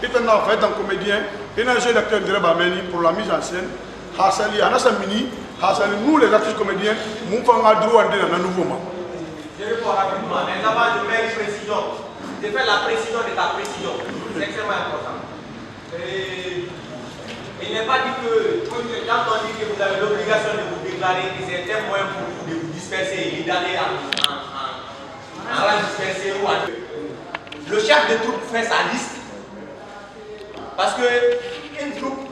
il est un comédien, il est un jeu d'acteur de Meni pour la mise en scène. Hassali, Anasamini, Hassali, nous, les artistes comédiens, nous faisons un droit à nouveau. Je réponds rapidement, mais d'abord je mets une précision. Je fais la précision de ta précision. C'est extrêmement important. Et il n'est pas dit que, quand on dit que vous avez l'obligation de vous déclarer, que c'est un moyen pour vous de vous disperser et d'aller en rang dispersé ou en... Le chef de troupe fait sa liste. Parce qu'une troupe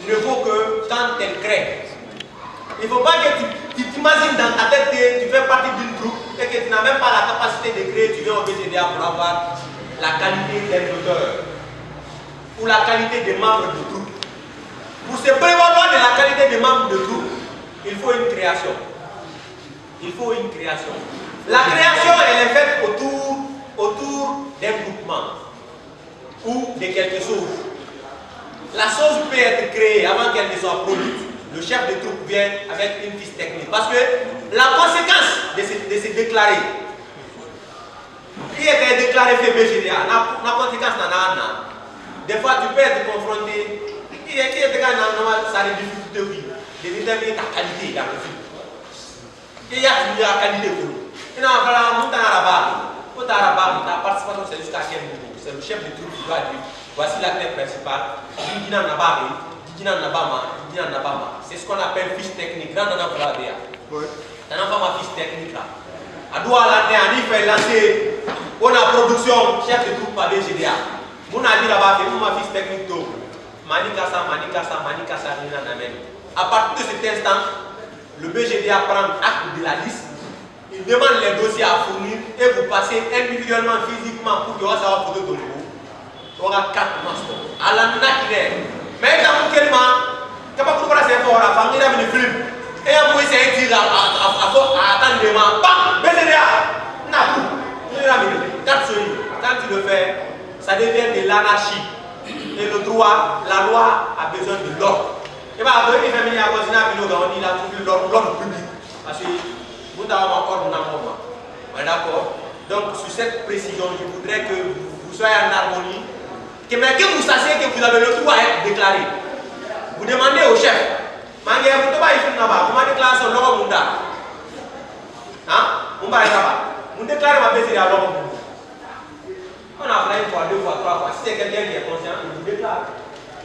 ne vaut que quand elle crée. Il ne faut pas que tu t'imagines dans ta tête que tu fais partie d'une troupe et que tu n'as même pas la capacité de créer, tu viens au BGDA pour avoir la qualité d'un auteur ou la qualité des membres de troupe. Pour se prévaloir de la qualité des membres de troupe, il faut une création. Il faut une création. La création, elle est faite autour d'un groupement ou de quelque chose. La chose peut être créée avant qu'elle ne soit produite. Le chef de troupe vient avec une fiche technique. Parce que la conséquence de se déclarer, qui était déclaré fait BGDA, la conséquence n'en a rien. Des fois, tu peux être confronté, qui est ça a des difficultés de vie, de déterminer ta qualité dans le film. Il y a la qualité pour nous. Il y a ta participation, c'est jusqu'à quel niveau? C'est le chef de troupe qui doit dire voici l'acteur principal, c'est ce qu'on appelle fiche technique. Là, on a ma fiche technique là. À doigt là, on fait lancer, on a production, chef de troupe par BGDA. On a dit là-bas, c'est ma fiche technique. Manikasa, à partir de cet instant, le BGDA prend acte de la liste, il demande les dossiers à fournir et vous passez individuellement, physiquement pour que vous savoir photo de vous. On aura 4 masters. À la mais dans mon calme, quand on prend ces efforts, la famille a mis le film. Et on peut essayer de dire à attendre demain, bam, BGDA, n'a tout. Quand tu le fais, ça devient de l'anarchie. Et le droit, la loi a besoin de l'ordre. Et bien, après, les familles ont dit a trouvé l'ordre public. Parce que vous avez encore un moment. D'accord? Donc, sur cette précision, je voudrais que vous soyez en harmonie. Que vous sachiez que vous avez le droit à être déclaré. Vous demandez au chef, vous déclarez son logo Munda. Vous déclarez ma BCD à logo Munda. On a fait 1 fois, 2 fois, 3 fois. Si c'est quelqu'un qui est conscient, il vous déclare.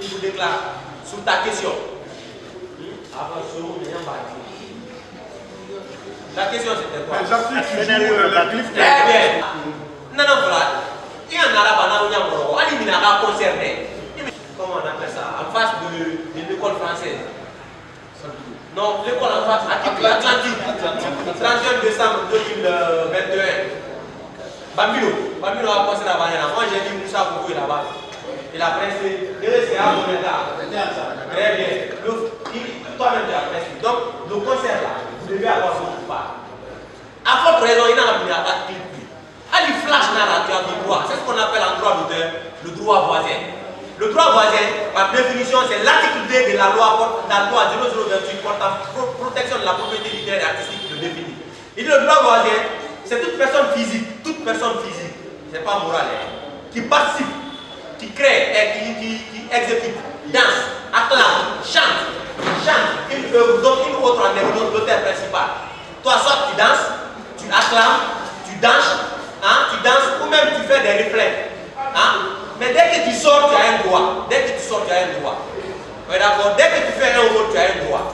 Il vous déclare sur ta question. La question c'était quoi? Très bien. Non, voilà. Il y a un arabe qui est concerné. Comment on appelle ça? En face de l'école française. Non, l'école en face, Atlantique. 31 décembre 2021. Bambino a commencé la banane. Moi j'ai dit Moussa Kougou est là-bas. Il a pressé. C'est à mon état. Très bien. Toi-même tu as pressé. Donc, le concert là, vous devez avoir votre part. À votre raison, il n'a pas de clip. Ali flash là, tu as le droit. C'est ce qu'on appelle en droit d'auteur le droit voisin. Le droit voisin, par définition, c'est l'article 2 de la loi 0028 portant protection de la propriété littéraire et artistique qui le définit. Il dit le droit voisin, c'est toute personne physique, c'est pas moral, qui participe, qui crée et qui exécute, danse, acclame, chante une œuvre, donc une autre en œuvre, l'auteur principal. Toi, soit tu danses, tu acclames, tu danses, ou même tu fais des reflets. Mais dès que tu sors, tu as un droit. Ouais, d'accord. Dès que tu fais un rôle, tu as un droit.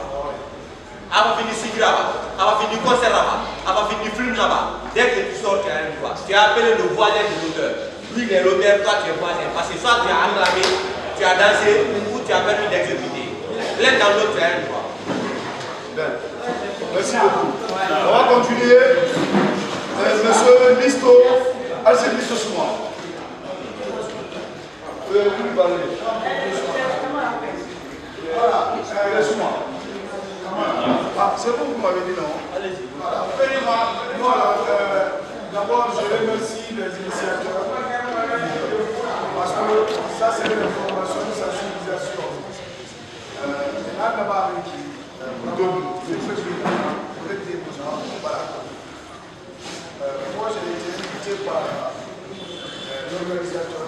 On va finir cigarette là-bas, on va finir concert là-bas, on va finir film là-bas. Dès que tu sors, tu as un droit. Tu as appelé le voisin de l'auteur. Lui, il est l'auteur, toi, tu es voisin. Parce que soit tu as acclamé, tu as dansé, ou tu as permis d'exécuter. L'un dans l'autre, tu as un droit. Bien. Merci beaucoup. On va continuer. Monsieur Listo, Alcide Listo Souma. Vous lui parler. Voilà, Souma. C'est vous qui m'avez dit non. Allez-y. Voilà. D'abord, je remercie les initiateurs parce que ça, c'est une information de sensibilisation. Moi, j'ai été invité par l'organisateur.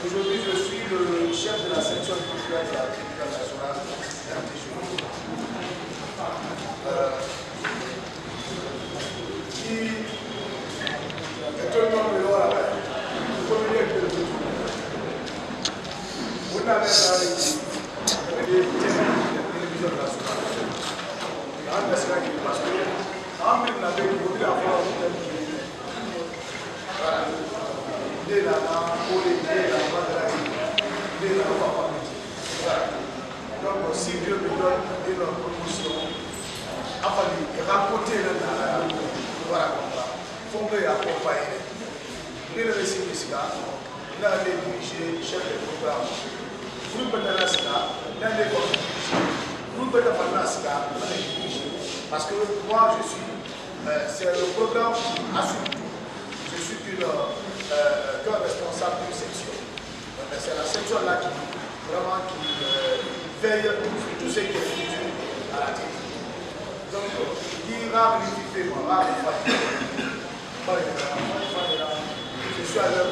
Aujourd'hui, je suis le chef de la section culturelle de la République nationale. Qui est un homme de l'or avec une communauté de tout. Vous n'avez pas les télévisions nationales. Parce que en même temps, vous devez avoir voilà. Dès la donc, si Dieu me donne une promotion, afin de raconter le voilà, il faut que accompagner. Il est resté ici, il a dirigé chef de programme. Nous pouvons aller là, il a dirigé. Nous pouvons aller là, parce que moi, je suis, c'est le programme assume tout. Je suis que responsable d'une section. C'est la section là qui vraiment veille sur tout ce qui est culture à la télé. Donc, il rare l'unité, rare je suis à leur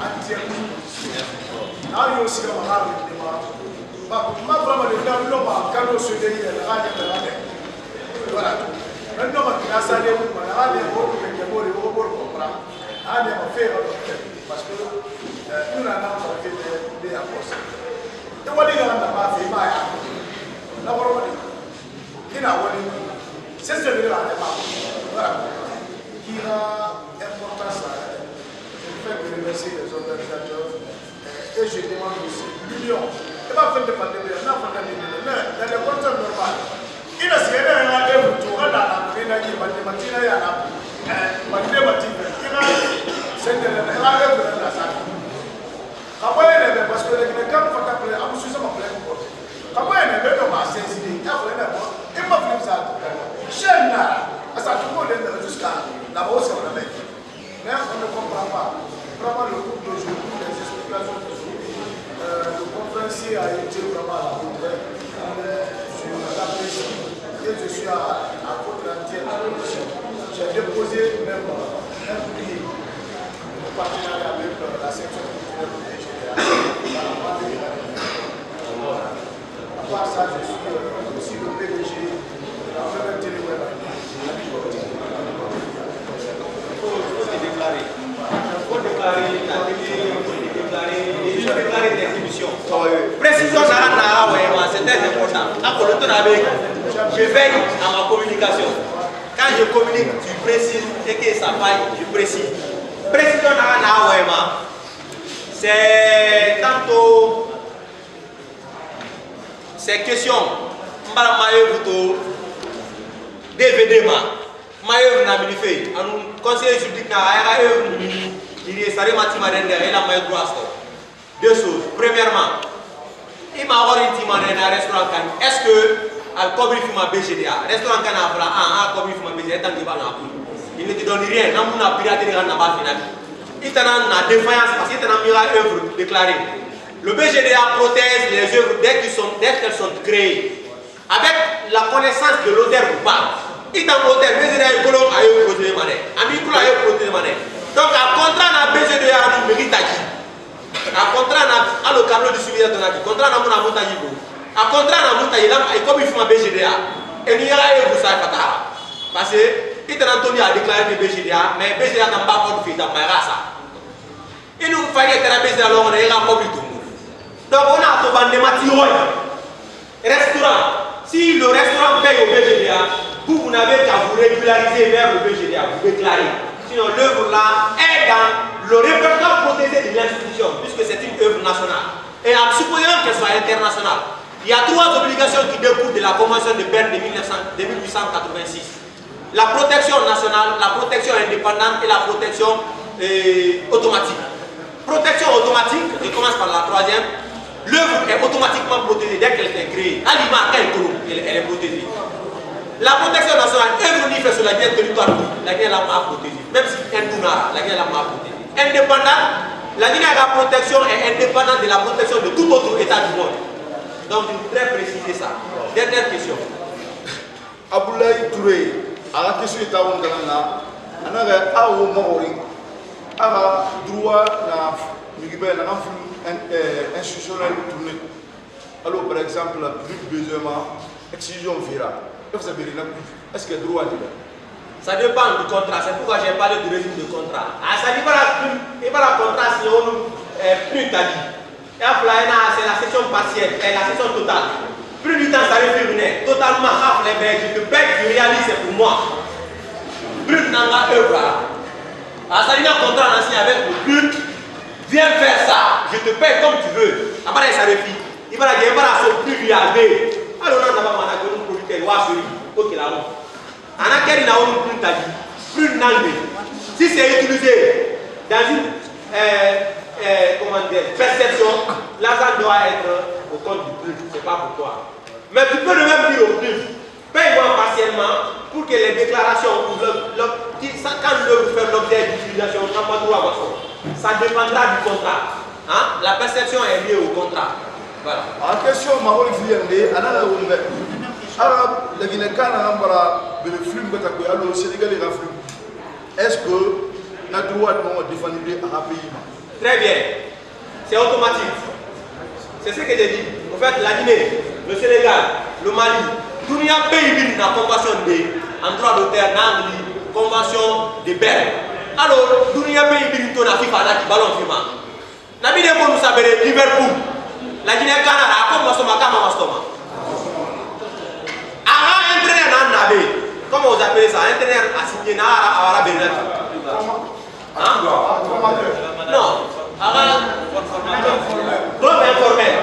entière disposition. Il y a aussi un rare ma vraiment le temps l'homme a cadeau sur les îles, voilà tout. Maintenant, il a salé, il a des mots qui parce que nous n'avons pas fait des apôtres. Et on dit qu'on n'a pas fait mal. C'est ce que je veux dire. Voilà. Qui a importance à je fais remercier les organisateurs et je demande aussi millions. Et pas faire de pandémie, on a fait des millions. Dans les conditions normales. Il a signé un œuvre tout à la pédagogie, mathématiques et à la mathématiques. C'est que la œuvre de la salle. Comment elle est parce que les gens font appeler à vous sur ma plaine. Comment elle est dans ma saisine, il m'a fait ça. Chaîne là, ça tout le monde jusqu'à la hausse qu'on a fait. Mais on ne comprend pas. Vraiment le groupe d'aujourd'hui, les explications d'aujourd'hui, le conférencier a été vraiment à la hauteur. Je l'apprécie et je suis à votre entière disposition. J'ai déposé même un prix de partenariat avec la section culturelle de Nigeria. À part ça, je suis aussi le PDG de la première télé-web. Il faut déclarer l'exhibition. Précision, c'est très important. Je veille à ma communication. Quand je communique, tu précises et que ça faille, je précise. Précision, c'est tantôt ces questions. mbala maye vuto DVD maye na milife anu conseiller juridique na aya il est sari matima dende ela maye droit. Deux choses. Premièrement, il m'a orienté à restaurant kan. Est-ce que al cobri fuma BGDA restaurant kan a fala cobri fuma BGDA tant que ba na pour. Il ne te donne rien, n'a pas piraterie na ba final. Il t'a na défaillance parce qu'il t'a mis à œuvre déclarée. Le BGDA protège les œuvres dès qu'elles sont créées avec la connaissance de l'auteur ou pas. Il t'a l'auteur BGDA écolo a eu protéger mané. Ami kula a eu protéger mané. Donc à contrat na BGDA nous mérite qui. À contrat na le tableau de suivi de la contrat na mona monta yibo. À contrat na monta yila et comme il faut BGDA et n'y a eu vous ça fatara. Parce que Peter Anthony a déclaré que BGDA, mais BGDA n'a pas encore fait dans ma race. Il nous fallait que la BGDA alors on est là pour tout. Donc on a tout bandé matériel. Restaurant. Si le restaurant paye au BGDA, vous n'avez qu'à vous régulariser vers le BGDA, vous déclarez. Sinon l'œuvre là est dans le répertoire protégé de l'institution, puisque c'est une œuvre nationale. Et en supposant qu'elle soit internationale, il y a trois obligations qui découlent de la Convention de Berne de 1886. La protection nationale, la protection indépendante et la protection automatique. Protection automatique, je commence par la troisième. L'œuvre est automatiquement protégée dès qu'elle est créée. À l'image, elle est protégée. La protection nationale, œuvre ni fait sur la guerre territoire, la guerre la m'a protégée. Même si Ndouna, la guerre la m'a protégée. Indépendante, la guerre la protection est indépendante de la protection de tout autre État du monde. Donc je voudrais préciser ça. Dernière question. Aboulaye Touré. À la question de Taouan Galana, on a un Maori, un droit institutionnel tourné. Alors, par exemple, plus besoin excision Vira. Est-ce qu'il y a droit à dire? Ça dépend du contrat, c'est pourquoi j'ai parlé du régime de contrat. Ça dit pas le contrat si on plus t'as dit. Et après, c'est la session partielle, et la session totale. Plus du temps ça référé, totalement rafle, je te paye, tu réalises, c'est pour moi. Plus n'a œuvre. Ça dit un contrat signé avec le but, viens faire ça, je te paye comme tu veux. Après ça réfléchit. Il va la dire, il va la plus lui aller. Alors on a pas mal de producteurs, ok là-haut. On a qu'elle n'a pas plus tagi, plus n'angé. Si c'est utilisé dans une comment dire, perception, l'argent doit être au compte du plus, c'est pas pour toi. Mais tu peux le même dire au plus, paye-moi partiellement pour que les déclarations, quand l'œuvre fait l'objet d'utilisation, on n'a pas droit à ça. Ça dépendra du contrat. Hein? La perception est liée au contrat. Voilà. En question, ma rôle est le Guinéen le film le Sénégal est film. Est-ce que nous avons le droit de défendre un pays? Très bien. C'est automatique. C'est ce que j'ai dit. En fait, la Guinée, le Sénégal, le Mali, tous les pays qui ont la convention en droit d'auteur, dans la convention de Berne. Alors, tous les pays qui ont la FIFA, qui ballon FIFA. La Guinée, nous savons, Liverpool. La Guinée, Canada, comme Mastoma. Comment vous appelez ça? Internet assigné à la Bénin. Non. Club informel.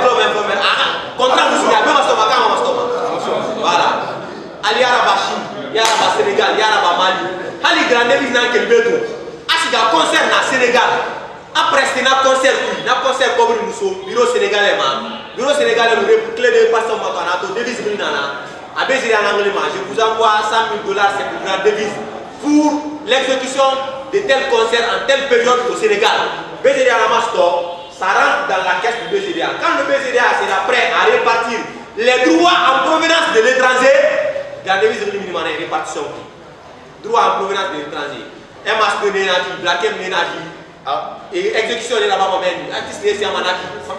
Club informel. Contrat vous signez à voilà. Ali Arabachi, Yaraba Sénégal, Yaraba Mali. Ali Grande Ville dans quel béton? Asiga concert na Sénégal. Après c'est un concert oui, un concert comme nous bureau sénégalais bureau sénégalais nous clé de passeport makanato devise nana. À Bézé en anglais, je vous envoie $100 000, c'est pour la devise pour l'exécution de tels concerts en telle période au Sénégal. BZDA Ramastor, ça rentre dans la caisse du BZDA. Quand le BZDA sera prêt à répartir les droits en provenance de l'étranger, la devise minimale est répartition. Droits en provenance de l'étranger. MS de Nénaki, Black M Nénaki, et exécution de la maman, artiste de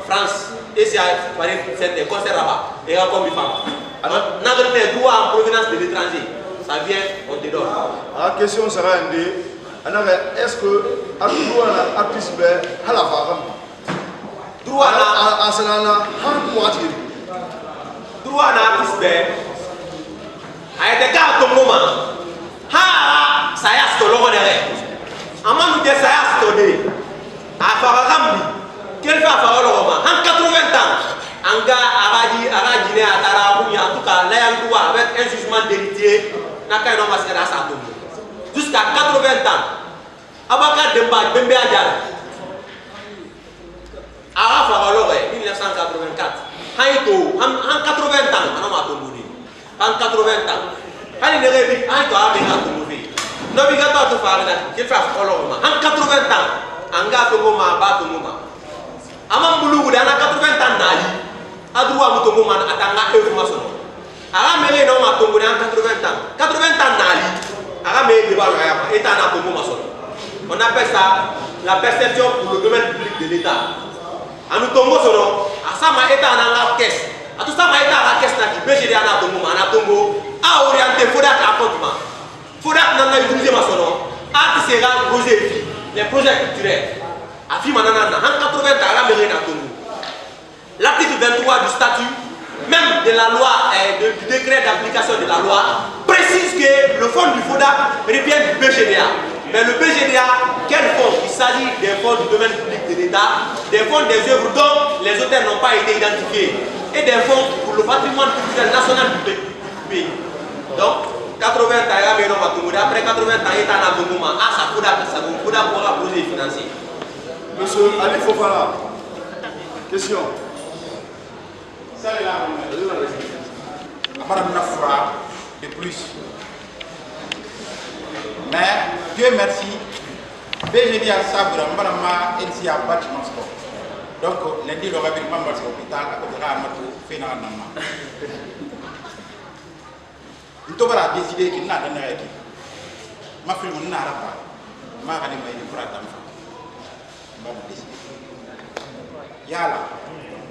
France, et c'est un concert là-bas, et encore une fois. Alors, nous avons des droits en provenance de l'étranger. Ça vient, on te donne. La question sera est-ce que l'artiste a la femme? Droit à l'artiste a été cas à ton moment. Ça y est, c'est le moment de Amman nous dit ça y est, à Faragambi. Quel fait à Faragambi? En 80 ans, un gars a dit à un jugement d'héritier, jusqu'à 80 ans. Abaka Demba, Bembe Adjara. Arafa Valore, 1984. Haïto, en 80 ans, on a tombé. En 80 ans. Quand il est réveillé, Haïto a tombé. N'obligatoire de faire qu'il fasse colorement. En 80 ans, en gars Tongoma, Batongoma. Amamboulou, dans 80 ans, Nali. A droit à Tongoma, à Tanga, information. Aramé, non, à Tongo, en 80 ans. 80 ans, Nali. Aramé, est en Tongoma. On appelle ça la perception pour le domaine public de l'État. En nous Tongo, à ça, ma État en la caisse. À tout ça, ma État en la caisse, qui BGD en Tongo, a orienté Fodak à comptement. Fodak n'a pas utilisé ma son. Art sera projet, les projets culturels. A fi manana, en 80 ans, la mairie n'a Tongo. L'article 23 du statut, même de la loi, du décret d'application de la loi, précise que le fonds du Fodak revient du BGDA. Mais le BGDA, quel fonds? Il s'agit des fonds du domaine public de l'État, des fonds des œuvres dont les auteurs n'ont pas été identifiés, et des fonds pour le patrimoine culturel national du pays. Donc, 80 ans, après 80 ans, il est en Abongouma. Ah, ça faut pour un projet financier. Monsieur Ali Fofana, question. Madame Nafra, de plus. Mais, Dieu merci, BGD à Sabra, Madame NCA bâtiment sport. Donc, lundi, le réveillement de l'hôpital, à côté de Ramatou, fait dans la nous avons décidé qu'il n'a pas de équipe. Ma fille n'a pas. Ma fille n'a pas de décidé. Yala,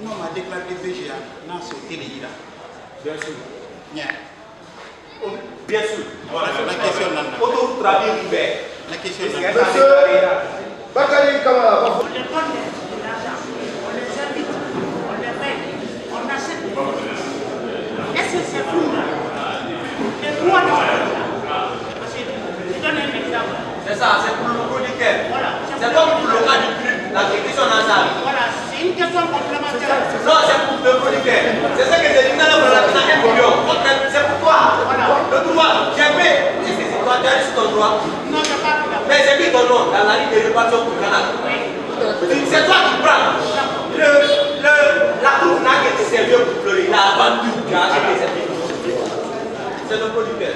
nous avons déclaré BGA dans ce télé-là. Bien sûr. Bien. Bien sûr. Voilà, la question là. Autoroute Trabi River. La question là. Monsieur Bakary Kamara. On les donne de l'argent, on les invite, on les règle, on achète des produits. Est-ce que c'est fou? Et moi, je donne un exemple. C'est ça, c'est pour le producteur. Voilà. C'est comme pour le cas du prix, la question dans ça. Voilà, c'est une question complémentaire. Non, c'est pour le producteur. C'est ça que j'ai dit dans la 1 million. C'est pour toi. Le droit, j'ai fait. C'est toi, tu as reçu ton droit. Non, je n'ai pas pris. Mais j'ai mis ton nom dans la ligne de répartition pour le Canada. C'est toi qui prends. La tour n'a qu'à te servir pour pleurer. La vendu qui a acheté cette vie. C'est le producteur.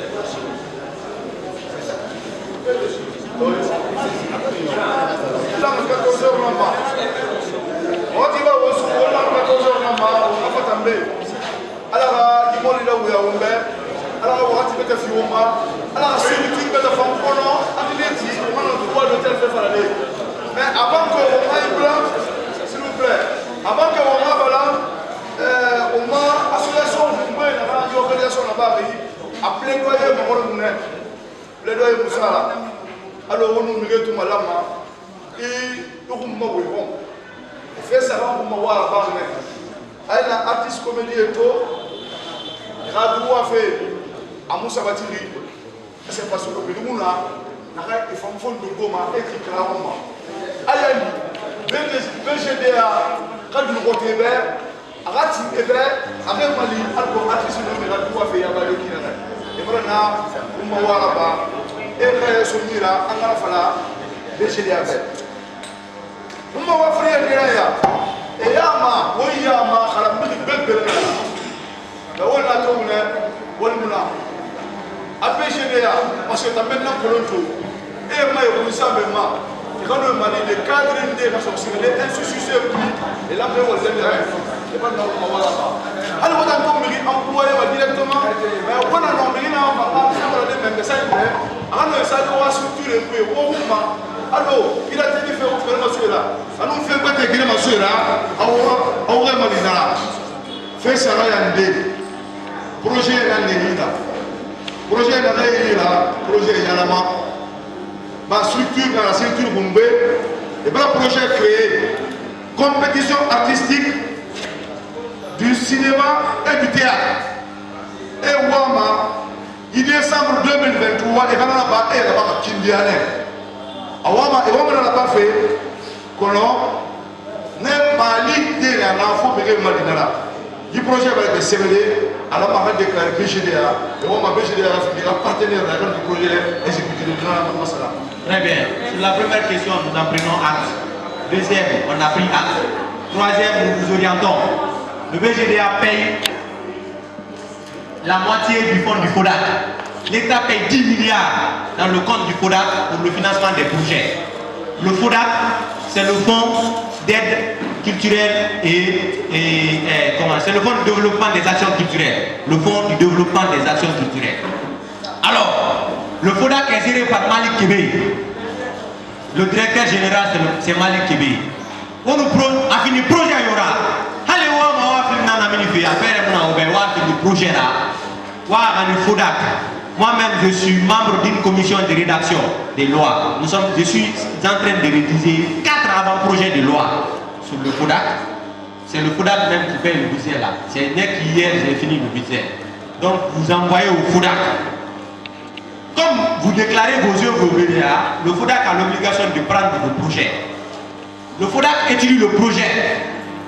Mais avant que on aille blanc, s'il vous plaît, avant que on aille blanc, on a association, on a une organisation là-bas, à plaidoyer pour le monde, plaidoyer pour ça. Alors on nous met tout malade, et nous nous fait ça pour me voir avant. Elle a artiste comédie et tout, il a droit à faire à Moussa Batiri, c'est parce que nous il faut que nous goma et qui clairement. Ayani, BGDA, quand nous votons vert, Arati et vert, avec Mali, alors artiste nous met la droit à faire Yabali qui est. Et voilà, on va voir là-bas, et après ce mira, on va faire BGDA vert. On va voir frère Guéaya, et Yama, oui Yama, Khalambi, Bébé, la Walla Tourne, Walmuna. A BGDA, parce que tu as maintenant Colonto, et moi, je sais maintenant, quand on m'a dit les cadres de la société, les institutions, et là, on les aime. Et pas dans le moment là-bas. Alors, on a employé directement, mais on a nommé un même message, alors, ça doit structurer un peu, alors, il a été fait au monsieur là. Alors, on fait quoi de gré monsieur là, on va me dire là. Fait ça là, il y a un projet là, projet là, projet Yalama, ma structure dans la structure Bombay, et bien le projet créé, compétition artistique du cinéma et du théâtre. Et Wama, il décembre 2023, et là-bas, et là-bas, Kindiane. Wama, et Wama n'a pas fait, qu'on n'est pas l'idée d'un enfant, mais qu'il m'a dit là. du projet va être sévélé à la marque déclarée BGDA. Et on m'a BGDA la partenaire du projet exécutif de Masala. Très bien. Sur la première question, nous en prenons acte. Deuxième, on a pris acte. Troisième, nous vous orientons. Le BGDA paye la moitié du fonds du FODAC. L'État paye 10 milliards dans le compte du FODAC pour le financement des projets. Le FODAC, c'est le fonds d'aide culturelle c'est le fonds de développement des actions culturelles. Le fonds du développement des actions culturelles. Alors, le FODAC est géré par Malik Kébé. Le directeur général, c'est Malik Kébé. On nous a fini le projet, il y aura. Allez, on projet là. Le FODAC. Moi-même, je suis membre d'une commission de rédaction des lois. Je suis en train de rédiger 4 avant-projets de loi sur le FODAC. C'est le FODAC même qui paye le budget là. C'est dès qu'hier, j'ai fini le budget. Donc, vous envoyez au FODAC. Comme vous déclarez vos œuvres au BDA, le FODAC a l'obligation de prendre vos projets. Le FODAC étudie le projet.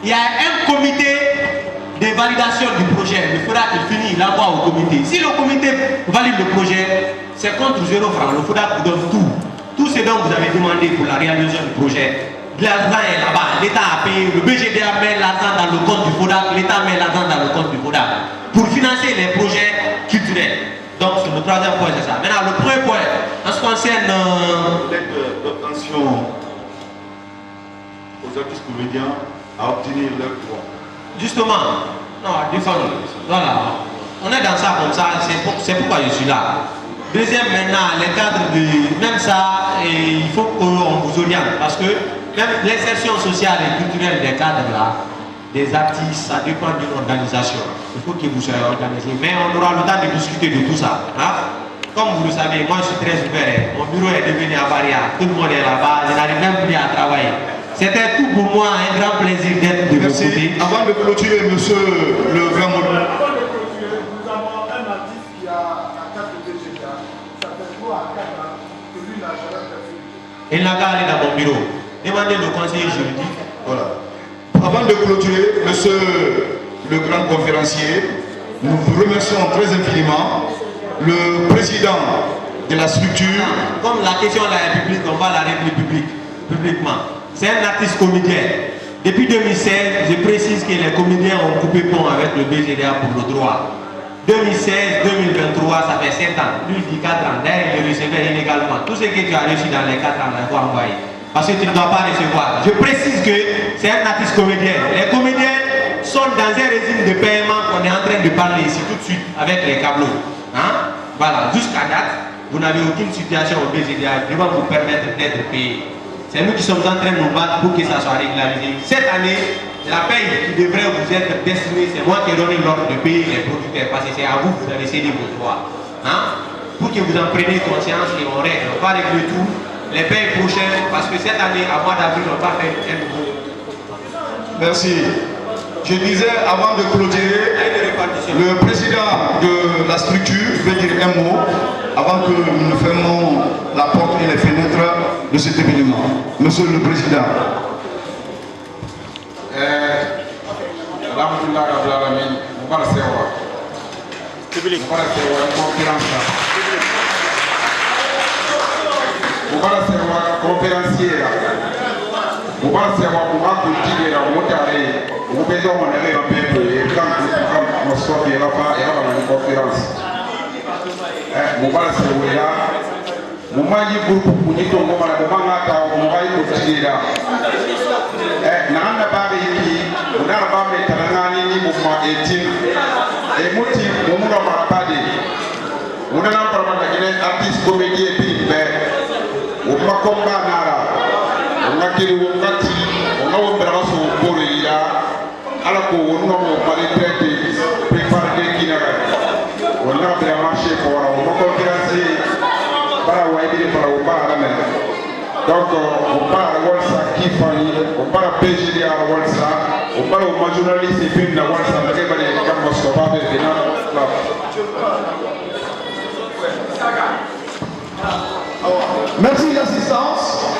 Il y a un comité de validation du projet. Le FODAC finit, il envoie au comité. Si le comité valide le projet, c'est contre 0 francs. Le FODAC vous donne tout. Tout ce dont vous avez demandé pour la réalisation du projet. L'argent est là-bas. L'État a payé. Le BGDA met l'argent dans le compte du FODAC. L'État met l'argent dans le compte du FODAC. Pour financer les projets culturels. Donc, sur le troisième point, c'est ça. Maintenant, le premier point, en ce qui concerne l'aide d'obtention aux artistes comédiens à obtenir leurs droits. Justement, non, voilà. On est dans ça comme ça, c'est pourquoi je suis là. Deuxième, maintenant, les cadres de. Même ça, il faut qu'on vous oriente. Parce que même l'insertion sociale et culturelle des cadres là, des artistes, ça dépend d'une organisation. Il faut que vous soyez organisé. Mais on aura le temps de discuter de tout ça. Hein? Comme vous le savez, moi je suis très ouvert. Mon bureau est devenu à Varia. Tout le monde est là-bas. Je n'arrive même plus à travailler. C'était tout pour moi, un grand plaisir d'être de votre côté. Avant de clôturer, monsieur le grand modèle. Avant de clôturer, nous avons un artiste qui a la carte de BGDA. Ça fait 3 à 4 ans que lui n'a jamais fait. Il n'a qu'à aller dans mon bureau. Demandez le conseiller juridique. Voilà. Avant de clôturer, monsieur le grand conférencier, nous vous remercions très infiniment. Le président de la structure. Comme la question là est publique, on va la régler publiquement. C'est un artiste comédien. Depuis 2016, je précise que les comédiens ont coupé pont avec le BGDA pour le droit. 2016-2023, ça fait 7 ans. Lui, il dit 4 ans. D'ailleurs, il recevait illégalement. Tout ce que tu as reçu dans les 4 ans, il faut envoyer. Parce que tu ne dois pas recevoir. Je précise que c'est un artiste comédien. Les comédiens sont dans un régime de paiement qu'on est en train de parler ici tout de suite avec les câbleaux. Hein? Voilà, jusqu'à date, vous n'avez aucune situation au BGDA qui va vous permettre d'être payé. C'est nous qui sommes en train de nous battre pour que ça soit régularisé. Cette année, la paye qui devrait vous être destinée, c'est moi qui ai donné l'ordre de payer les producteurs parce que c'est à vous que vous avez cédé vos droits. Hein? Pour que vous en preniez conscience et on règle. On va régler tout. Les payes prochaines, parce que cette année, à mois d'avril, on va faire un nouveau. Merci. Je disais, avant de clôturer, le président de la structure veut dire un mot avant que nous fermions la porte et les fenêtres de cet événement. Monsieur le Président. Mumaji grupu kujito ngoma na mumanga ta mumaji kutira nanda bari hiki unara bame tanangani ni mumma 18 muti mumura marapadi unana parmata kine artist comédien pimbe umma komba nara unakiri wongati unawo mberaso boriya ala ko wonno mo mari traité préparer kinara wonna bela marché ko wara mo conférence para waibiri para ubara men donc ubara walsa kifani ubara PGD ara walsa ubara uma journaliste bin na walsa ndage bale kambo sobabe bina club Merci l'assistance.